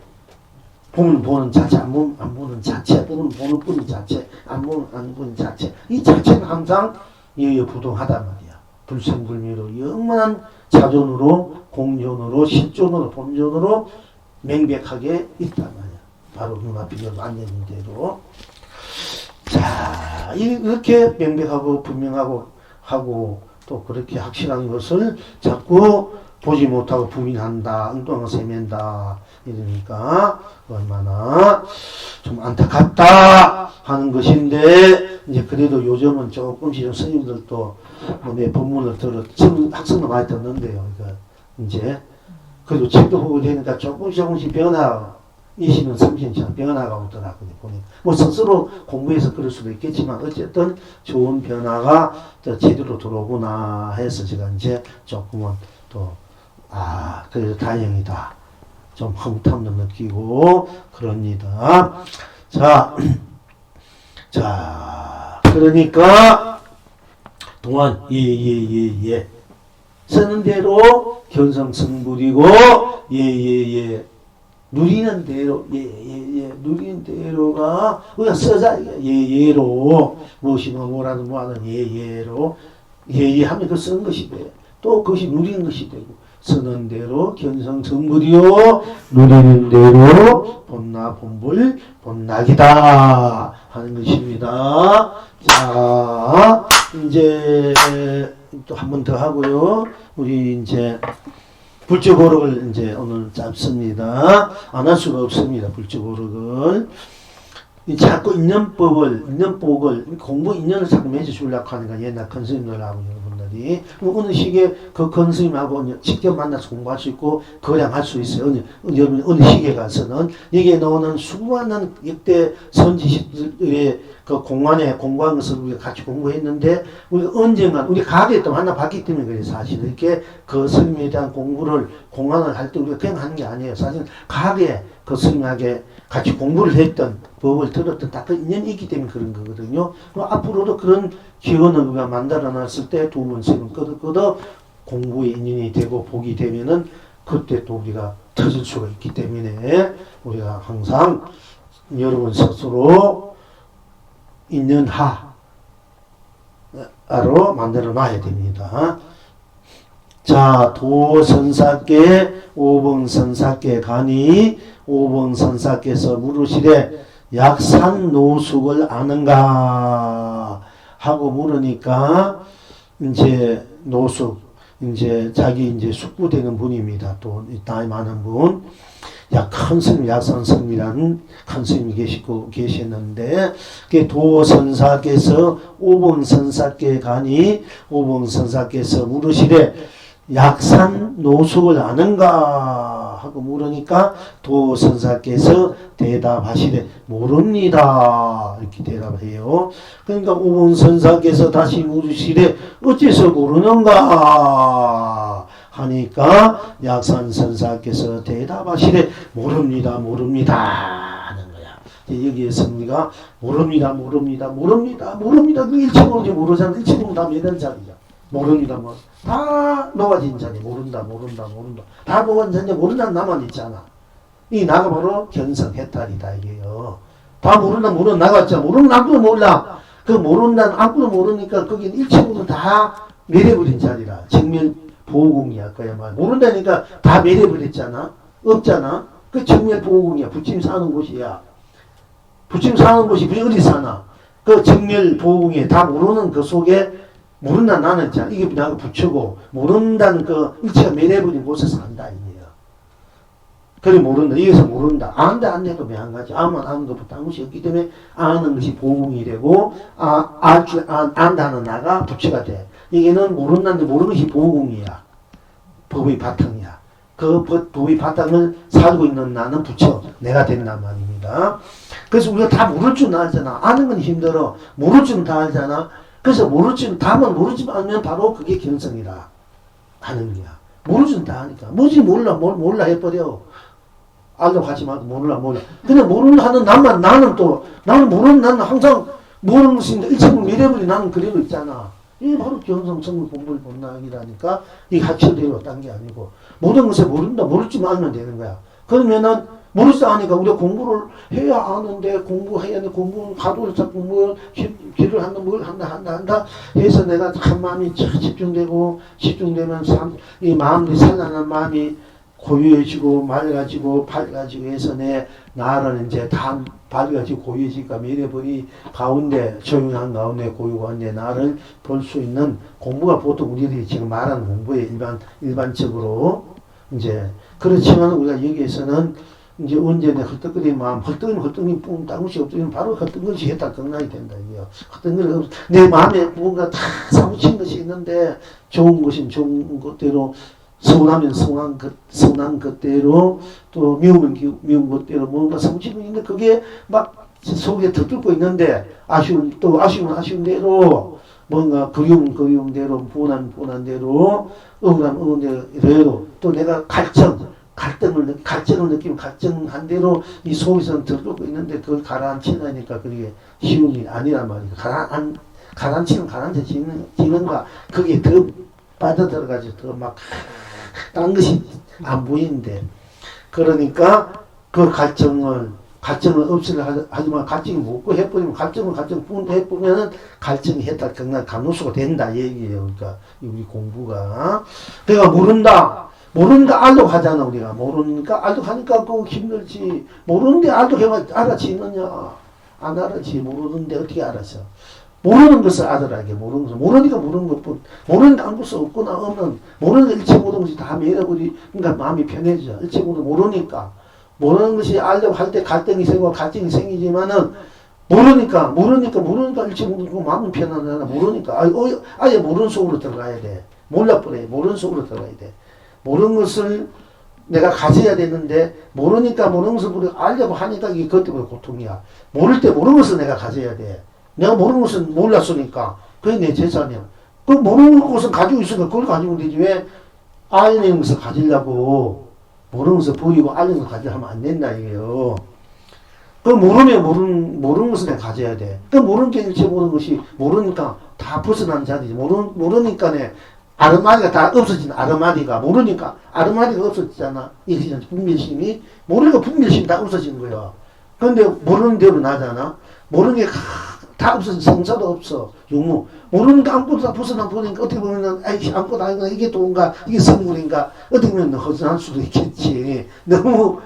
A: 보면 보는 자체, 안 보는 자체, 보는 뿐인 자체, 안 보는 자체. 이 자체는 항상 부동하단 말이야. 불생불멸로 영원한 자존으로, 공존으로, 실존으로, 본존으로 명백하게 있단 말이야. 바로 눈앞에 앉아있는 대로. 자, 이렇게 명백하고 분명하고 하고 또 그렇게 확실한 것을 자꾸 보지 못하고 부인한다, 엉뚱한 거 세면다 이러니까 얼마나 좀 안타깝다 하는 것인데, 이제 그래도 요즘은 조금씩 좀 스님들도 뭐 내 법문을 들어 학생도 많이 듣는데요. 그러니까 이제 그래도 책도 보고 되니까 조금씩 변화, 20년, 30년 변화가 오더라고요. 보니까 뭐 스스로 공부해서 그럴 수도 있겠지만 어쨌든 좋은 변화가 제대로 들어오구나 해서 제가 이제 조금은 또 그래도 다행이다. 좀 흥탐도 느끼고 그럽니다. 자, 그러니까 동안 쓰는 대로 견성성불이고 누리는 대로 누리는 대로가 우리가 써자 예로 무엇이 뭐라든 뭐하든 예로 예하면 그 쓰는 것이 돼. 또 그것이 누리는 것이 되고, 쓰는 대로 견성성불이요 누리는 대로 본나 본불 본낙이다 하는 것입니다. 자, 이제 또 한 번 더 하고요. 우리 이제 불적오록을 이제 오늘 잡습니다. 안 할 수가 없습니다. 불적오록을. 자꾸 인연복을 공부 인연을 자꾸 맺어주려고 하니까 옛날 큰 스님들하고 여러분들이 어느 시기에 그 큰 스님하고 직접 만나서 공부할 수 있고 거량할 수 있어요. 어느 시기에 가서는 여기에 나오는 수많은 역대 선지식들의 그 공부한 것을 우리가 같이 공부했는데, 우리가 언젠가 우리 가게에 또 만나봤기 때문에 그래요. 사실 이렇게 그 스님에 대한 공안을 할 때 우리가 그냥 하는 게 아니에요. 사실 가게에 그 스님에게 같이 공부를 했던, 법을 들었던 다 그 인연이 있기 때문에 그런 거거든요. 앞으로도 그런 기원을 우리가 만들어 놨을 때 두 번, 세 번 끄덕끄덕 공부의 인연이 되고 복이 되면은 그때 또 우리가 터질 수가 있기 때문에 우리가 항상 여러분 스스로 인연하로 만들어 놔야 됩니다. 자, 도선사께 오봉선사께 가니 오봉선사께서 물으시되 약산노숙을 아는가 하고 물으니까 이제 노숙, 이제 자기 이제 숙부되는 분입니다. 또 나이 많은 분, 큰 스님, 약산 스님이라는 큰 스님이 계셨는데, 도선사께서 오봉선사께 가니 오봉선사께서 물으시되 약산 노숙을 아는가 하고 물으니까 도선사께서 대답하시되 모릅니다 이렇게 대답해요. 그러니까 오봉선사께서 다시 물으시되 어째서 모르는가 하니까 약산선사께서 대답하시되 모릅니다 하는 거야. 여기에서 우리가 모릅니다 그 일체모르지 모르잖아. 일체모르면 다 매달 자리야. 모릅니다 다 녹아진 자리. 모른다 다 녹아진 자리. 모른다는 나만 있잖아. 이 나가 바로 견성해탈이다 이게요. 다 모른다 나갔죠. 모르는 아무도 몰라. 그 모른다는 아무도 모르니까 거기는 일체모르 다 매려버린 자리라. 정면 보호공이야 그야말로. 모른다니까 다 매려버렸잖아. 없잖아. 그 정면 보호공이야. 부처님 사는 곳이야. 부처님 사는 곳이 어디 사나. 그 정면 보호공이에 다 모르는 그 속에 모른다 나는 있잖아. 이게 나가 부처고 모른다는 그 일체가 매려버린 곳에서 산다 이게요. 그래 모른다. 여기서 모른다. 안다 안 돼도 왜 안 가지. 아는 것부터 아무 것이 없기 때문에 아는 것이 보공이 되고 안다는 나가 부처가 돼. 여기는 모른다는데 모르는 것이 보공이야. 법의 바탕이야. 그 법의 바탕을 살고 있는 나는 부처. 내가 된단 말입니다. 그래서 우리가 다 모를 줄 알잖아. 아는 건 힘들어. 모를 줄은 다 알잖아. 그래서 다만 모르지만 않으면 바로 그게 견성이라 하는 거야. 모르지는 다 하니까. 뭐지 몰라 해버려. 알려고 하지 말고 몰라. 그냥 모르는 하는 나는 모르는 나는 항상 모르는 것인데 일체물 미래물이 나는 그리고 있잖아. 이게 바로 견성 성불 공부를 본다이라니까 이게 학철대로 딴 게 아니고 모든 것에 모르지만 알면 되는 거야. 그러면은 모르지 않으니까 우리가 공부를 해야 아는데 공부해야 돼. 공부는 가도를 잡고 뭘 길을 한다 뭘 한다 해서 내가 한 마음이 집중되면 이 마음이 산란한 마음이 고유해지고 맑아지고 밝아지고 해서 나를 이제 다 밝아지고 고유해지니까 미래벌이 가운데 조용한 가운데 고유 가운데 나를 볼 수 있는 공부가 보통 우리들이 지금 말하는 공부에 일반적으로 이제 그렇지만 우리가 여기에서는 이제 언제나 헐떡거리는 마음, 헐떡이 뿜 딴 것이 없으면 바로 헐떡 것이 했다 끝나야 된다 이게요. 내 마음에 뭔가 다 사무친 것이 있는데 좋은 것은 좋은 것대로 서운하면 서운한 것대로 또 미우면 미운 것대로 뭔가 사무치고 있는데 그게 막 속에 들끓고 있는데 아쉬운 대로 뭔가 그리운 대로 분한 대로 억울한 대로 또 내가 갈증을 느끼면 갈증한 대로 이 속에서는 들끓고 있는데 그걸 가라앉히려니까 그게 쉬운 일이 아니란 말이야. 가라앉히는가 그게 더 빠져들어가지고 더 막 딴 것이 안 보이는데 그러니까 그 갈증을 없애려 하지만 갈증이 먹고 해버리면 갈증 해보면은 갈증이 했다 그냥 감로수가 된다 얘기예요. 그러니까 우리 공부가 내가 모른다 알려고 하잖아. 우리가 모르니까 알려고 하니까 그거 힘들지. 모르는데 알려고 알아지느냐 안 알아지. 모르는데 어떻게 알았어. 모르는 것을 알아라게 모르는 것을 모르니까 모르는 것뿐 모르는데 아무 것이 없거나 없는 모르는 일체 모든 것이 다 매력으로 그러니까 마음이 편해져. 일체 모르니까 모르는 것이 알려고 할 때 갈등이 생기고 갈증이 생기지만은 모르니까 일체 모르는 거 마음은 편하잖아. 모르니까 아예 모르는 속으로 들어가야 돼. 몰라버려. 모르는 속으로 들어가야 돼. 모르는 것을 내가 가져야 되는데 모르니까 모르는 것을 알려고 하니까 이게 그것 때문에 고통이야. 모를 때 모르는 것을 내가 가져야 돼. 내가 모르는 것은 몰랐으니까 그게 내 재산이야. 그 모르는 것은 가지고 있으니까 그걸 가지고 되지 왜 알려는 것을 가지려고 모르는 것을 보이고 알려는 것을 가지려 하면 안 된다 이게요. 그 모르는 것을 내가 가져야 돼. 그 모르는 게 일체 모르는 것이 모르니까 다 벗어나는 자리지. 모르니까 아르마디가 다 없어진 아르마디가 모르니까 아르마디가 없어지잖아. 이게 분별심이 모르니까 분별심이 다 없어지는 거야. 그런데 모르는 대로 나잖아. 모르는 게 다 없어진 성사도 없어. 유무. 모르니까 아무것도 다 벗어나 보니까 어떻게 보면은 아무것도 아닌가 이게 돈가 이게 선물인가 어떻게 보면 허전할 수도 있겠지. 너무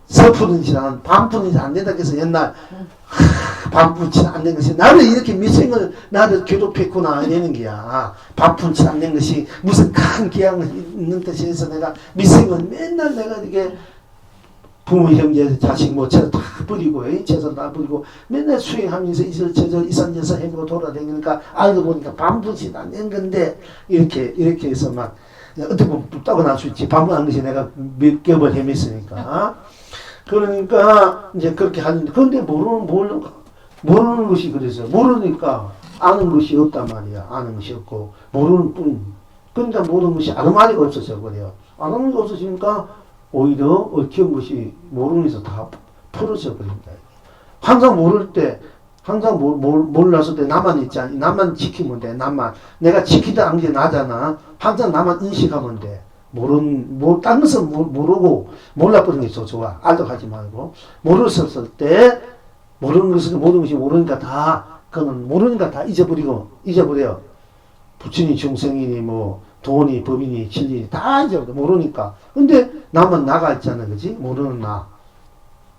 A: 서푸른 짓은 반푸른 짓 안 된다 해서 옛날 반푸른 짓 안 된 것이 나를 이렇게 미생을 나를 괴롭혔구나 이러는 게야. 반푸른 짓 안 된 것이 무슨 큰 기약을 있는 뜻이 해서 내가 미생을 맨날 내가 이렇게 부모, 형제, 자식, 재산 다 버리고, 재산 다 버리고, 맨날 수행하면서 이산저산 해보고 돌아다니니까, 알고 보니까 반부짓 안 된 건데, 이렇게 해서 막, 어떻게 보면 붙다고 날 수 있지. 반부한 것이 내가 몇 개월 헤맸으니까. 그러니까, 이제 그렇게 하는데, 근데 모르는 것이 그래서, 모르니까 아는 것이 없단 말이야. 아는 것이 없고, 모르는 뿐. 그러니까 모르는 것이 아르마리가 없어져 버려요. 아르마리가 없어지니까, 오히려 얽힌 것이 모르는 데서 다 풀어져 버린다. 항상 몰랐을 때 나만 있지 않니? 나만 지키면 돼. 내가 지키다 한 게 나잖아. 항상 나만 인식하면 돼. 딴 것은 모르고 몰라버리는 게 더 좋아. 알도 하지 말고. 모르셨을 때, 모든 것이 모르니까 그거는 모르니까 다 잊어버려. 부처님 중생이니 돈이, 법이니, 진리니 다 잊어버려. 모르니까. 근데 나만 나가 있잖아. 그지? 모르는 나.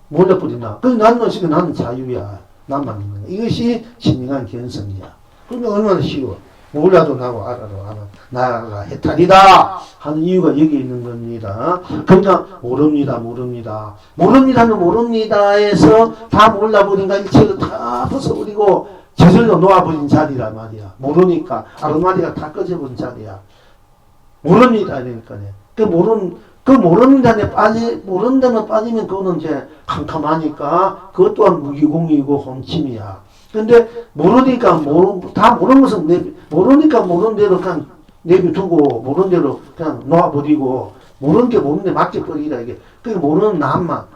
A: 몰라버린 나. 그래서 나는 자유야. 나만 있는 거야. 이것이 진정한 견성이야. 그러면 얼마나 쉬워. 몰라도 나고 알아도 나가 해탈이다 하는 이유가 여기 있는 겁니다. 그러니까 모릅니다는 모릅니다에서 다 몰라버린가 일체를 다 벗어버리고 저절로 놓아버린 자리란 말이야. 모르니까 아르마디가 다 꺼져버린 자리야. 모릅니다. 그러니까 모른다면 빠지면 그거는 이제 캄캄하니까 그것 또한 무기공이고 험침이야. 근데 모르니까 다 모르는 것은 모르니까 모르는 대로 그냥 내비두고 모르는 대로 그냥 놓아버리고 모르는 게 모르는 데 맡겨버리라 이게. 그러니까 모르는 남만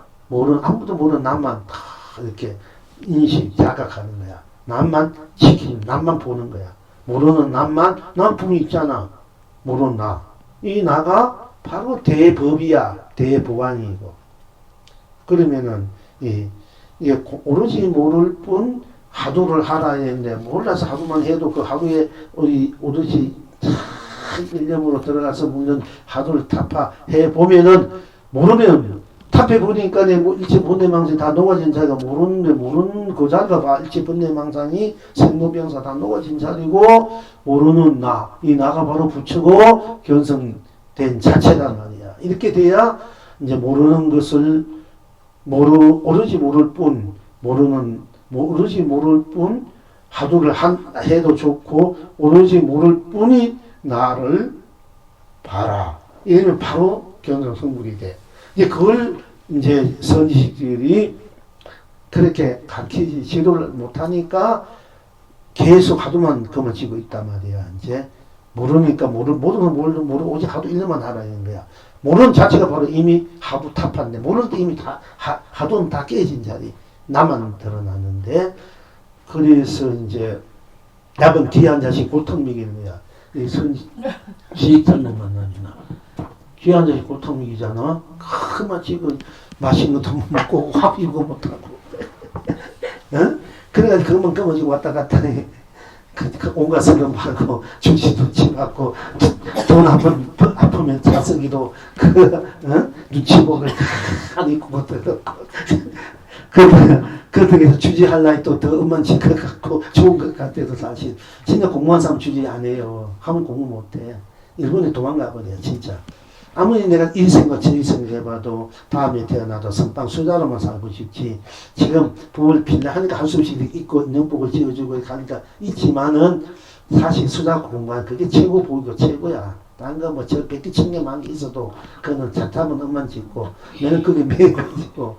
A: 아무도 모르는 남만 다 이렇게 인식 자각하는 거야. 남만 지키는 남만 보는 거야. 모르는 남 품이 있잖아. 모르는 나. 이 나가 바로 대법이야. 대보안이고. 그러면은 이게 오로지 모를 뿐 하도를 하라 했는데 몰라서 하도만 해도 그 하도에 오로지 일념으로 들어가서 물론 하도를 타파해 보면은 모르면 탑해 보니까 일체 번뇌망상이 다 녹아진 자리가 모르는 그 자리가 봐. 일체 번뇌망상이 생로병사 다 녹아진 자리고 모르는 나, 이 나가 바로 부처고 견성된 자체란 말이야. 이렇게 돼야 이제 모르는 것을 오로지 모를 뿐 오로지 모를 뿐 하도를 해도 좋고 오로지 모를 뿐이 나를 봐라. 이러면 바로 견성 성불이 돼. 이제 그걸 이제 선지식들이 그렇게 가르치지 지도를 못하니까 계속 하도만 거머쥐고 있단 말이야. 이제 모르니까 모르고 오직 하도 일념만 하라는 거야. 모르는 자체가 바로 이미 하도 타파인데 모를 때 이미 다 하도는 다 깨진 자리 나만 드러나는데 그래서 이제 약은 귀한 자식 고통 먹이는 거야. 이 선지식들만 만나면 귀한 자식 고통 먹이잖아. 그만 지금 맛있는 것도 못 먹고 화비고 못하고 어? 그래가지고 그만 끊어지고 왔다 갔다 해. 그 온갖 서름 하고 주시도 치받고 돈 한번 아프면 자석이도 눈치 보고 안 입고 못하고 그렇게 주지할라 또 더 엄만질 것 같고 좋은 것 같아도 사실 진짜 공무원 사람 주지 안 해요. 하면 공부 못해. 일본에 도망가 버려 진짜. 아무리 내가 일생과 저일생을 해봐도 다음에 태어나도 선빵 수자로만 살고 싶지. 지금 부을 빌려 하니까 할 수 없이 있고 인형복을 지어주고 하니까 있지만은 사실 수자 공부한 그게 최고 복이고 최고야. 딴 거 뭐 저 100개 1000개 만 개 있어도 그거는 자타면 엄만 짓고 내는 그게 매일 짓고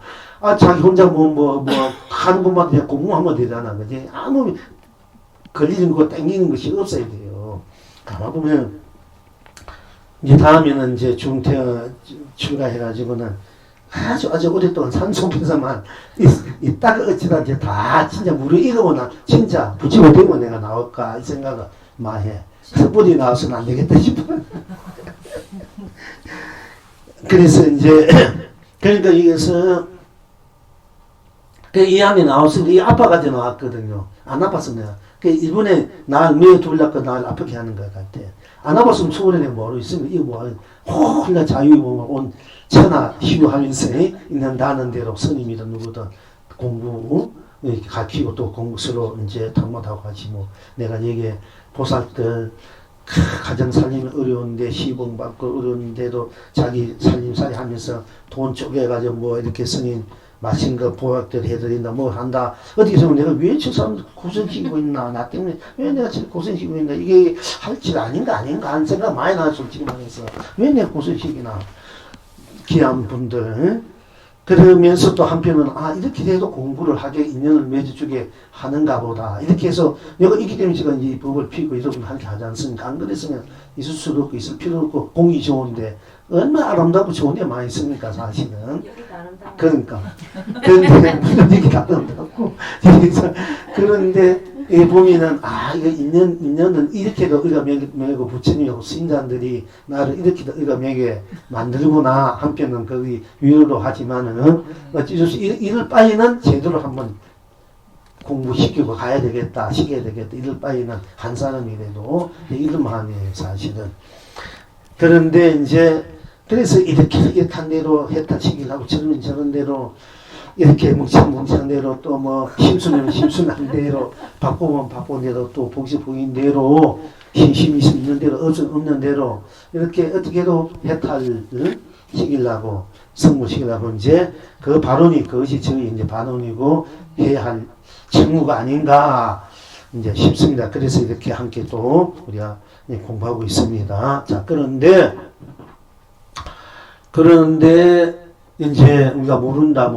A: 자기 혼자 하는 것만 그냥 공부하면 되잖아. 그지? 아무 걸리는 거 땡기는 것이 없어야 돼요. 가만 보면 이제 다음에는 이제 중퇴 출가해가지고는 아주 오랫동안 산속에서만 있다가 어찌다 이제 다 진짜 물을 익으면 진짜 부치고 되면 내가 나올까 이 생각을 많이 해. 헛불이 나와서는 안 되겠다 싶어. 그래서 이제 그러니까 이것은 이 암이 나와서 이 아파가지고 나왔거든요. 안 아팠으면 내가 일본에 날 매일 돌렸고 날 아프게 하는 것 같아. 안 아팠으면 서울에 뭐로 있으면 이거 홀라 자유의몸을 온 천하 희유하면서 있는다는 대로 스님이든 누구든 공부 가르치고 또 공부스로 이제 당마하고 같이 내가 얘기 보살들 가정 살림이 어려운데 시봉 받고 어려운데도 자기 살림살이 하면서 돈 쪼개가지고 이렇게 스님 맛있는 거 보약들 해드린다 한다 어디서 내가 왜 저 사람 고생시키고 있나 나 때문에 왜 내가 지금 고생시키고 있나 이게 할 질 아닌가 하는 생각 많이 나 솔직히 말해서 왜 내가 고생시키나 귀한 분들 그러면서 또 한편은 이렇게 돼도 공부를 하게 인연을 맺어주게 하는가 보다 이렇게 해서 내가 있기 때문에 제가 이 법을 피고 이러고 하게 하지 않습니까? 안 그랬으면 있을 수도 없고 있을 필요도 없고 공이 좋은데 얼마나 아름답고 좋은 데 많이 있습니까 사실은. 그러니까 그런데 물론 이게 아름답고 그런데 보면은 이거 인연은 이렇게도 의가 매고 부처님하고 신자들이 나를 이렇게도 의가 매게 만들구나 한편은 거기 위로도 하지만은 어찌 수 이럴 바에는 제대로 한번 공부시키고 가야 되겠다 시켜야 되겠다 이럴 바에는 한 사람이라도 이름만 해 사실은. 그런데 이제 그래서 이렇게 한 대로 했다 시기를 하고 저런 대로 이렇게 뭉친 대로 또 심순하면 심순한 대로 바꾸면 바꾼 대로 또 복시 보인 대로 힘이 있는 대로 없는 대로 이렇게 어떻게도 해탈을 시키려고 성불시키려고 이제 그 발언이 그것이 저희 이제 발언이고 해야 할 책무가 아닌가 이제 싶습니다. 그래서 이렇게 함께 또 우리가 공부하고 있습니다. 자 그런데 이제 우리가 모른다.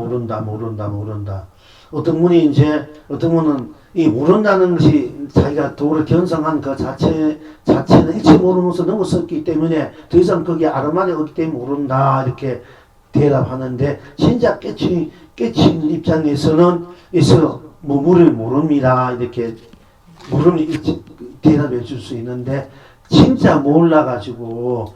A: 어떤 분은 이 모른다는 것이 자기가 도를 견성한 그 자체는 일체 모르면서 넘어섰기 때문에 더 이상 거기에 아르마리 없기 때문에 모른다 이렇게 대답하는데 진짜 깨친 입장에서는 있어 뭐를 모릅니다 이렇게 대답해 줄 수 있는데 진짜 몰라가지고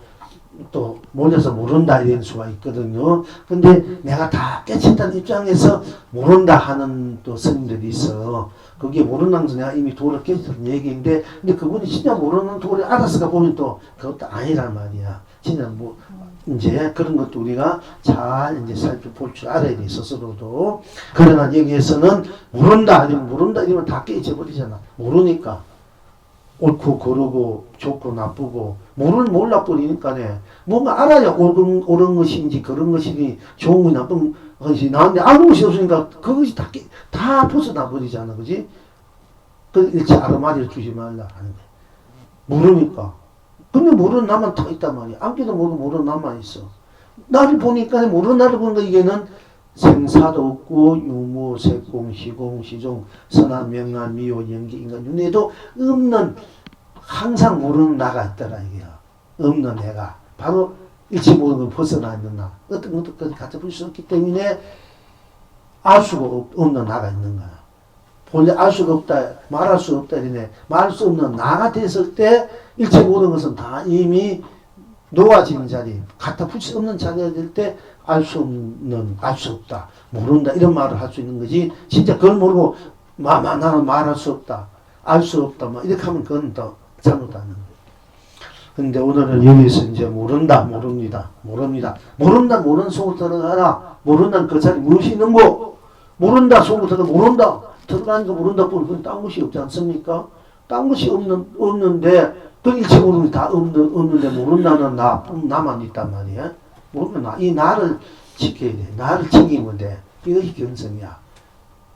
A: 또 몰려서 모른다 이럴 수가 있거든요. 근데 내가 다 깨친다는 입장에서 모른다 하는 또 스님들이 있어. 그게 모른다는 것은 내가 이미 도를 깨쳤다는 얘기인데 근데 그분이 진짜 모르는 도를 알았을까 보면 또 그것도 아니란 말이야. 진짜 뭐 이제 그런 것도 우리가 잘 이제 살펴볼 줄 알아야 돼 스스로도. 그러나 여기에서는 모른다 아니면 모른다 이러면 다 깨져버리잖아. 모르니까 옳고 그르고 좋고 나쁘고 몰라버리니까네. 뭔가 알아야 옳은 것인지 그런 것이니 좋은 것이 나쁜 것이 나는데 아무 것이 없으니까 그것이 다 벗어나 버리잖아. 그지? 그 일체 아르마리를 주지 말라 하는 거야. 모르니까. 근데 모르는 나만 다 있단 말이야. 아무도 모르는 나만 있어. 나를 보니까 모르는 나를 보니까 이게는 생사도 없고 유무, 색공, 시공, 시종, 선한, 명한, 미호, 연기, 인간, 윤회도 없는 항상 모르는 나가 있더라 이게야. 없는 내가. 바로 일치 모르는 걸 벗어나 있는 나. 어떤 것도 갖다 볼 수 없기 때문에 알 수가 없는 나가 있는 거야. 본래 알 수가 없다, 말할 수 없다 이러네. 말할 수 없는 나가 됐을 때 일체 모든 것은 다 이미 놓아지는 자리, 갖다 붙일 수 없는 자리가 될 때 알 수 없다, 모른다 이런 말을 할 수 있는 거지. 진짜 그걸 모르고 나는 말할 수 없다, 알 수 없다 뭐 이렇게 하면 그건 더 잘못하는 거예요. 근데 오늘은 여기서 이제 모릅니다. 모르는 속으로 들어가라. 모른다는 그 자리 무엇이 있는 거? 모른다 속으로 모른다. 들어가는 거 모른다 뿐 그건 딴 것이 없지 않습니까? 딴 것이 없는데 그 일체 모르는 다 없는데 모른다는 나만 있단 말이야. 모르면 이 나를 지켜야 돼. 나를 챙기면 돼. 이것이 견성이야.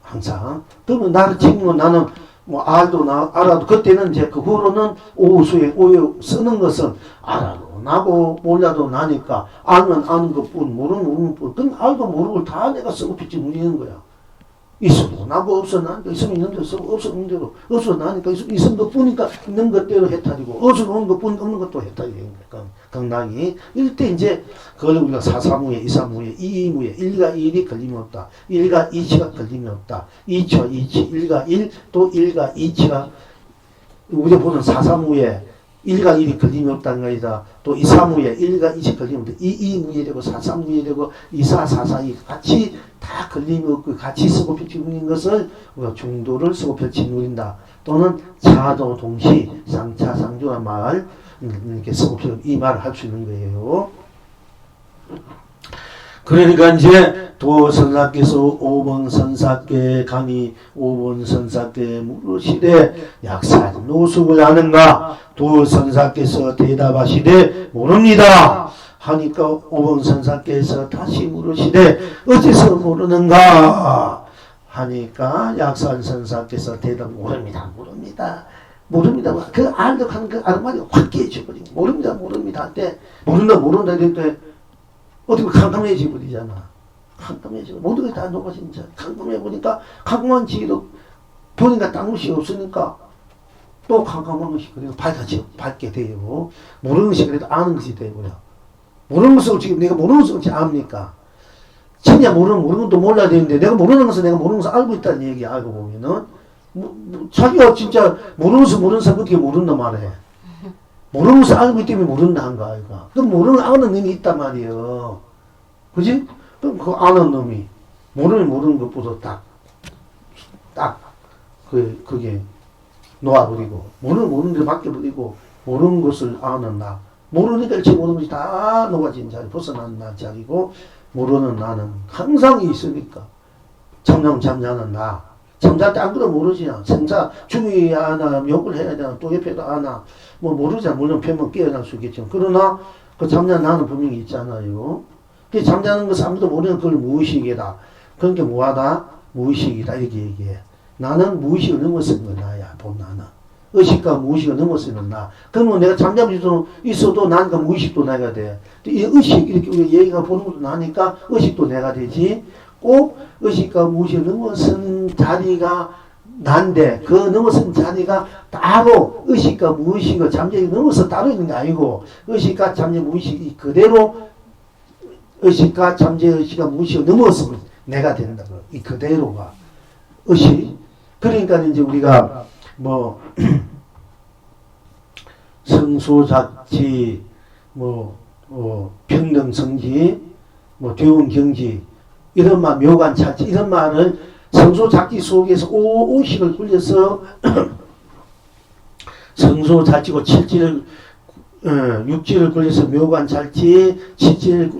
A: 항상. 그러면 나를 챙기면 나는 뭐 알아도 그때는 이제 그 후로는 오후에 쓰는 것은 알아도 나고 몰라도 나니까 알면 아는 것뿐 모르는 것뿐. 그건 알고 모르고 다 내가 쓰고 빛이 물리는 거야. 있어도 나고 없어 나니까 있으면 있는 대로 쓰고 없어 없는 대로 없어 나니까 있은 것뿐이니까 있는 것대로 해탈이고 없어 없는 것뿐 없는 것도 해탈이 되는 거야. 강당이 이럴 때 이제 그걸 우리가 사사무예 이사무예 이이무예 일과 일이 걸림이 없다. 일과 이치가 걸림이 없다. 이치와 이치 일과 일 또 일과 이치가 우리가 보는 사사무예 일과 일이 걸림이 없다는 것이다. 또 이사무예 일과 이치 걸림이 없다. 이이무예 되고 사사무예 되고 이사사사이 같이 다 걸림이 없고 같이 쓰고 펼치 누린 것을 우리가 중도를 쓰고 펼치 누린다. 또는 차도 동시 상차 상조한 말 이렇게 쓰고 이 말을 할 수 있는 거예요. 그러니까 이제 도선사께서 오번선사께 감히 오번선사께 물으시되 약사 노숙을 하는가? 도선사께서 대답하시되 모릅니다. 하니까 오번선사께서 다시 물으시되 어째서 모르는가? 하니까 약산선사께서 대답 모릅니다. 그 알덕하는 그 아르마리가 확 깨져버리고 모릅니다 할 때 모른다 이럴 때 어떻게 캄캄해져 버리잖아. 캄캄해져 모든 게 다 녹아진 자 캄캄해 보니까 캄캄한 지도 보니까 딴 것이 없으니까 또 캄캄한 것이 그래도 밝게 되고 모르는 것이 그래도 아는 것이 되고요. 모르는 것을 지금 내가 모르는 것을 어찌 압니까? 진짜 모르는 것도 몰라야 되는데 내가 모르는 것을 알고 있다는 얘기 알고 보면은 자기가 진짜 모르는 사람 어떻게 모른단 말이야. 모르는 것을 알고 있기 때문에 모른다 한 거 아이가. 그럼 아는 놈이 있단 말이에요. 그지? 그럼 그 아는 놈이 모르는 것보다 그게 놓아버리고 모르는 데 맡겨버리고 모르는 것을 아는 나. 모르니까 일체 모든 것이 다 녹아진 자리, 벗어난 자리고 모르는 나는 항상 있으니까 잠자는 나. 잠잘 때 아무도 모르지. 생사 중요해야 하나, 욕을 해야 되나, 또 옆에도 하나, 뭐 모르잖아. 물론 펴면 깨어날 수 있겠지만. 그러나 그 잠자는 나는 분명히 있잖아요. 그 잠자는 것을 아무도 모르는 그걸 무의식이다. 그런 게 뭐하다? 무의식이다. 이렇게 얘기해. 나는 무의식을 넘어서는 건 나야, 본 나는. 의식과 무의식을 넘어서는 나. 그러면 내가 잠잠이 있어도 나니까 무의식도 내가 돼. 이 의식, 이렇게 우리 얘기가 보는 것도 나니까 의식도 내가 되지. 꼭 의식과 무의식을 넘어선 자리가 난데 그 넘어선 자리가 따로 의식과 무의식과 잠재력이 넘어서 따로 있는 게 아니고 의식과 잠재 무의식이 그대로 의식과 잠재의식과 무의식을 넘어서 내가 된다. 이 그대로가 의식. 그러니까 이제 우리가 뭐 성소작지 평등성지 대운경지 이런 말 묘관찰지 이런 말을 성소작지 속에서 오식을 굴려서 성소작지고 칠지를 육지를 굴려서 묘관찰지 칠지를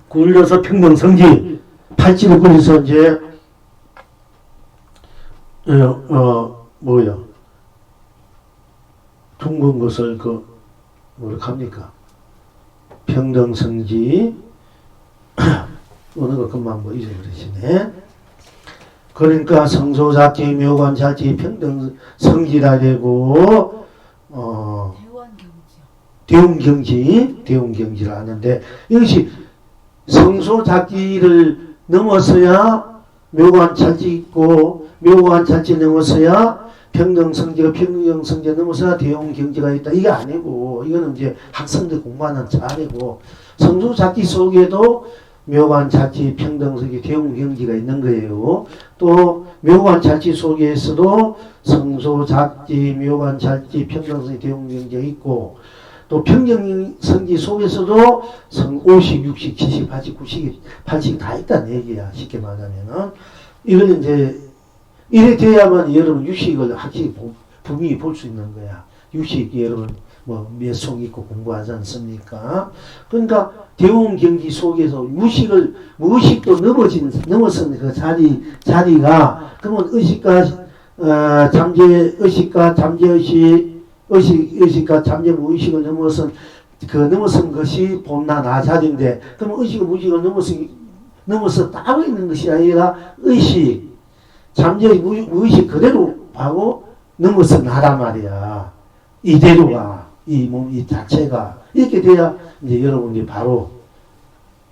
A: 굴려서 평등성지 팔지를 굴려서 이제 둥근 것을 뭐라 합니까? 평등성지 어느 거 금방 뭐 잊어버리시네. 그러니까 성소작지 묘관찰지 평등성지라 되고 대운경지라 하는데 이것이 성소작지를 넘어서야 묘관찰지 있고 묘관찰지 넘어서야 평등성지가 넘어서야 대운경지가 있다. 이게 아니고 이거는 이제 학생들 공부하는 차례고 성소작지 속에도 묘관찰지 평등성지 대운경지가 있는 거예요. 또 묘관찰지 속에서도 성소작지 묘관찰지 평등성지 대운경지가 있고 또 평등성지 속에서도 50, 60, 70, 80, 90, 80 다 있다는 얘기야. 쉽게 말하면은 이거는 이제 이래 돼야만 여러분 유식을 확실히 분명히 볼 수 있는 거야. 유식 여러분 몇 송 있고 공부하지 않습니까? 그러니까 대운경지 속에서 무의식도 넘어선 그 자리가 그러면 의식과 잠재의식과 의식과 잠재 무의식을 넘어선 것이 본나 나 자리인데 그러면 의식과 무의식을 넘어서 따로 있는 것이 아니라 의식 잠재의 무의식 그대로 하고 넘어서 나란 말이야. 이대로가 이 자체가 이렇게 돼야 이제 여러분이 바로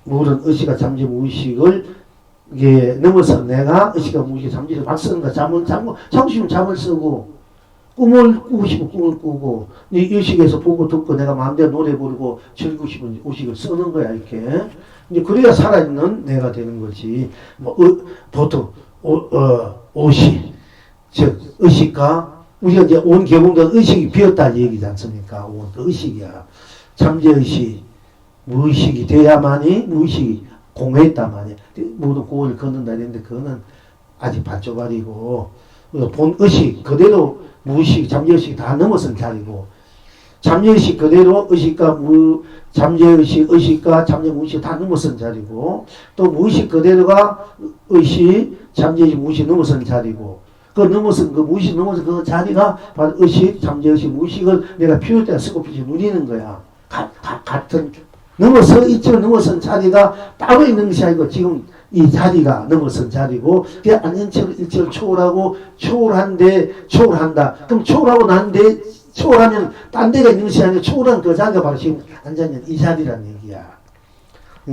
A: 모든 의식과 잠재 무의식을 이게 넘어서 내가 의식과 무의식 잠재를 막 쓰는 거 잠을 자고 싶으면 잠을 쓰고 꿈을 꾸고 싶으면 꿈을 꾸고 이 의식에서 보고 듣고 내가 마음대로 노래 부르고 즐기고 싶은 의식을 쓰는 거야 이렇게. 이제 그래야 살아있는 내가 되는 거지. 보통 오식 즉 의식과 우리가 이제 온 개봉된 의식이 비었다는 얘기지 않습니까? 온 의식이야. 잠재의식, 무의식이 돼야만이 무의식이 공허했단 말이야. 모든 고를 걷는다 했는데 그거는 아직 반쪽알이고 본 의식 그대로 무의식, 잠재의식 다 넘어선 자리고 잠재의식 그대로 의식과 잠재의식, 의식과 잠재무의식 다 넘어선 자리고 또 무의식 그대로가 의식, 잠재의식, 무의식 넘어선 자리고 그 무의식 넘어선 그 자리가 바로 의식, 잠재의식, 무의식을 내가 필요할 때 쓰고 필요 누리는 거야. 같은 이쪽을 넘어선 자리가 따로 있는 것이 아니고 지금 이 자리가 넘어선 자리고 그게 안전체를 일체를 초월하고 초월한다. 그럼 초월하고 난데 초월하면 딴 데가 있는 것이 아니라 초월한 그 자리가 바로 지금 앉아있는 이 자리라는 얘기야.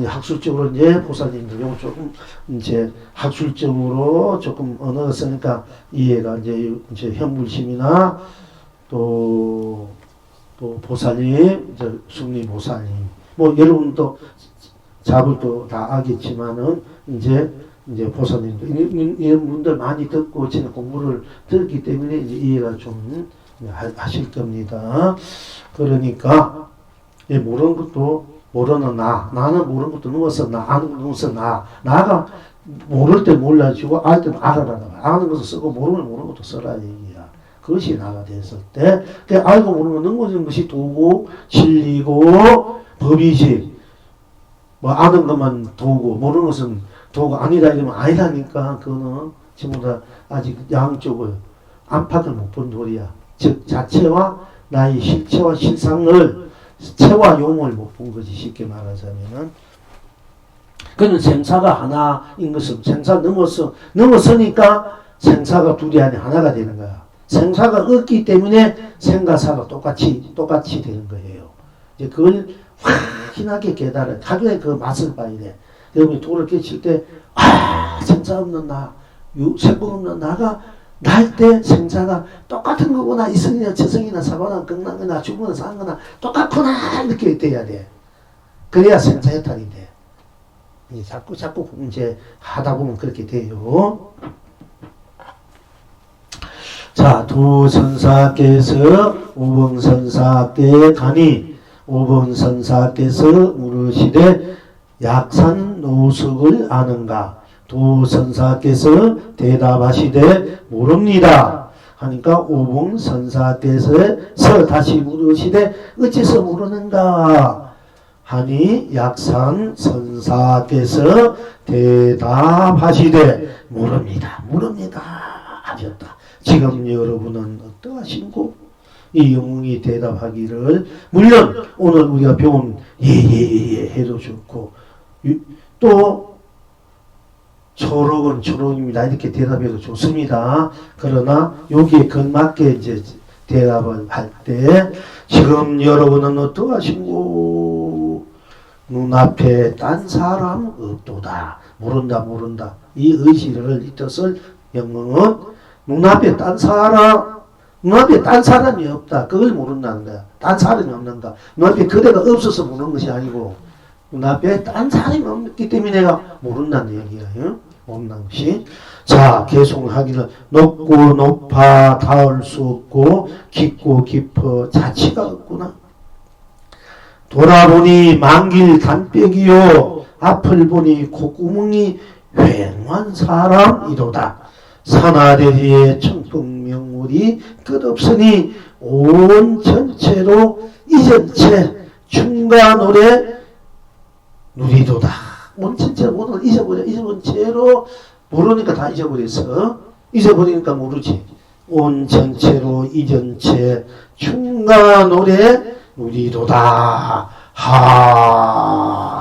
A: 학술적으로 이제 보살님들 요거 조금 이제 학술적으로 조금 언어가 쓰니까 이해가 이제 현불심이나 또 보살님, 숙리 보살님 여러분도 잡을도 다 알겠지만은 이제 보살님도 이런 분들 많이 듣고 지금 공부를 들었기 때문에 이제 이해가 좀 하실 겁니다. 그러니까 모르는 것도 모르는 나는 모르는 것도 넘어서 아는 것도 넘어서 나가 모를 때 몰라주고 알 때는 알아라. 아는 것을 쓰고 모르는 것도 써라 얘기야. 그것이 나가 됐을 때 알고 모르는 거 넘어지는 것이 도고 진리고 법이지. 아는 것만 도고 모르는 것은 도가 아니다 이러면 아니라니까. 그거는 전부 다 아직 양쪽을 안팎을 못 본 도리야. 즉 자체와 나의 실체와 실상을 체와 용을 못 본 거지. 쉽게 말하자면은 그는 생사가 하나인 것은 생사 넘어서니까 생사가 둘이 아니 하나가 되는 거야. 생사가 없기 때문에 생과사가 똑같이 되는 거예요. 이제 그걸 확신하게 깨달아. 하루에 그 맛을 봐야 돼. 여러분이 도를 깨칠 때, 생사 없는 나, 생각 없는 나가 날 때 생사가 똑같은 거구나. 이성이나 저성이나 사고나 끝나거나 죽거나 사거나 똑같구나. 이렇게 돼야 돼. 그래야 생사해탈이 돼. 자꾸 이제 하다 보면 그렇게 돼요. 자, 두 선사께서 오봉선사께 가니 오봉선사께서 물으시되 약산 노석을 아는가? 두 선사께서 대답하시되 모릅니다. 하니까 오봉선사께서 다시 물으시되 어째서 모르는가? 하니 약산 선사께서 대답하시되 모릅니다. 하셨다. 지금 여러분은 어떠하신고? 이 영웅이 대답하기를 물론 오늘 우리가 배운 예예예 해도 좋고 또 초록입니다. 이렇게 대답해도 좋습니다. 그러나 여기에 걸맞게 이제 대답을 할 때 지금 여러분은 어떠하신고? 눈앞에 딴 사람 없도다. 모른다. 이 의지를 이 뜻을 영어는 눈앞에 딴 사람이 없다. 그걸 모른다는 거야. 딴 사람이 없는가. 눈앞에 그대가 없어서 모르는 것이 아니고 눈앞에 딴 사람이 없기 때문에 내가 모른다는 얘기야. 모른다는 것이. 자, 계속하기는 높고 높아 닿을 수 없고 깊고 깊어 자치가 없구나. 돌아보니 만길 단백이요 앞을 보니 콧구멍이 휑한 사람이로다. 산하대지의 청풍명물이 끝없으니 온 전체로 이전체 충가노래 누리도다. 온 전체로 모든 걸 잊어버린 채로 모르니까 다 잊어버렸어. 잊어버리니까 모르지. 온 전체로 이전체 충가노래 누리도다. 하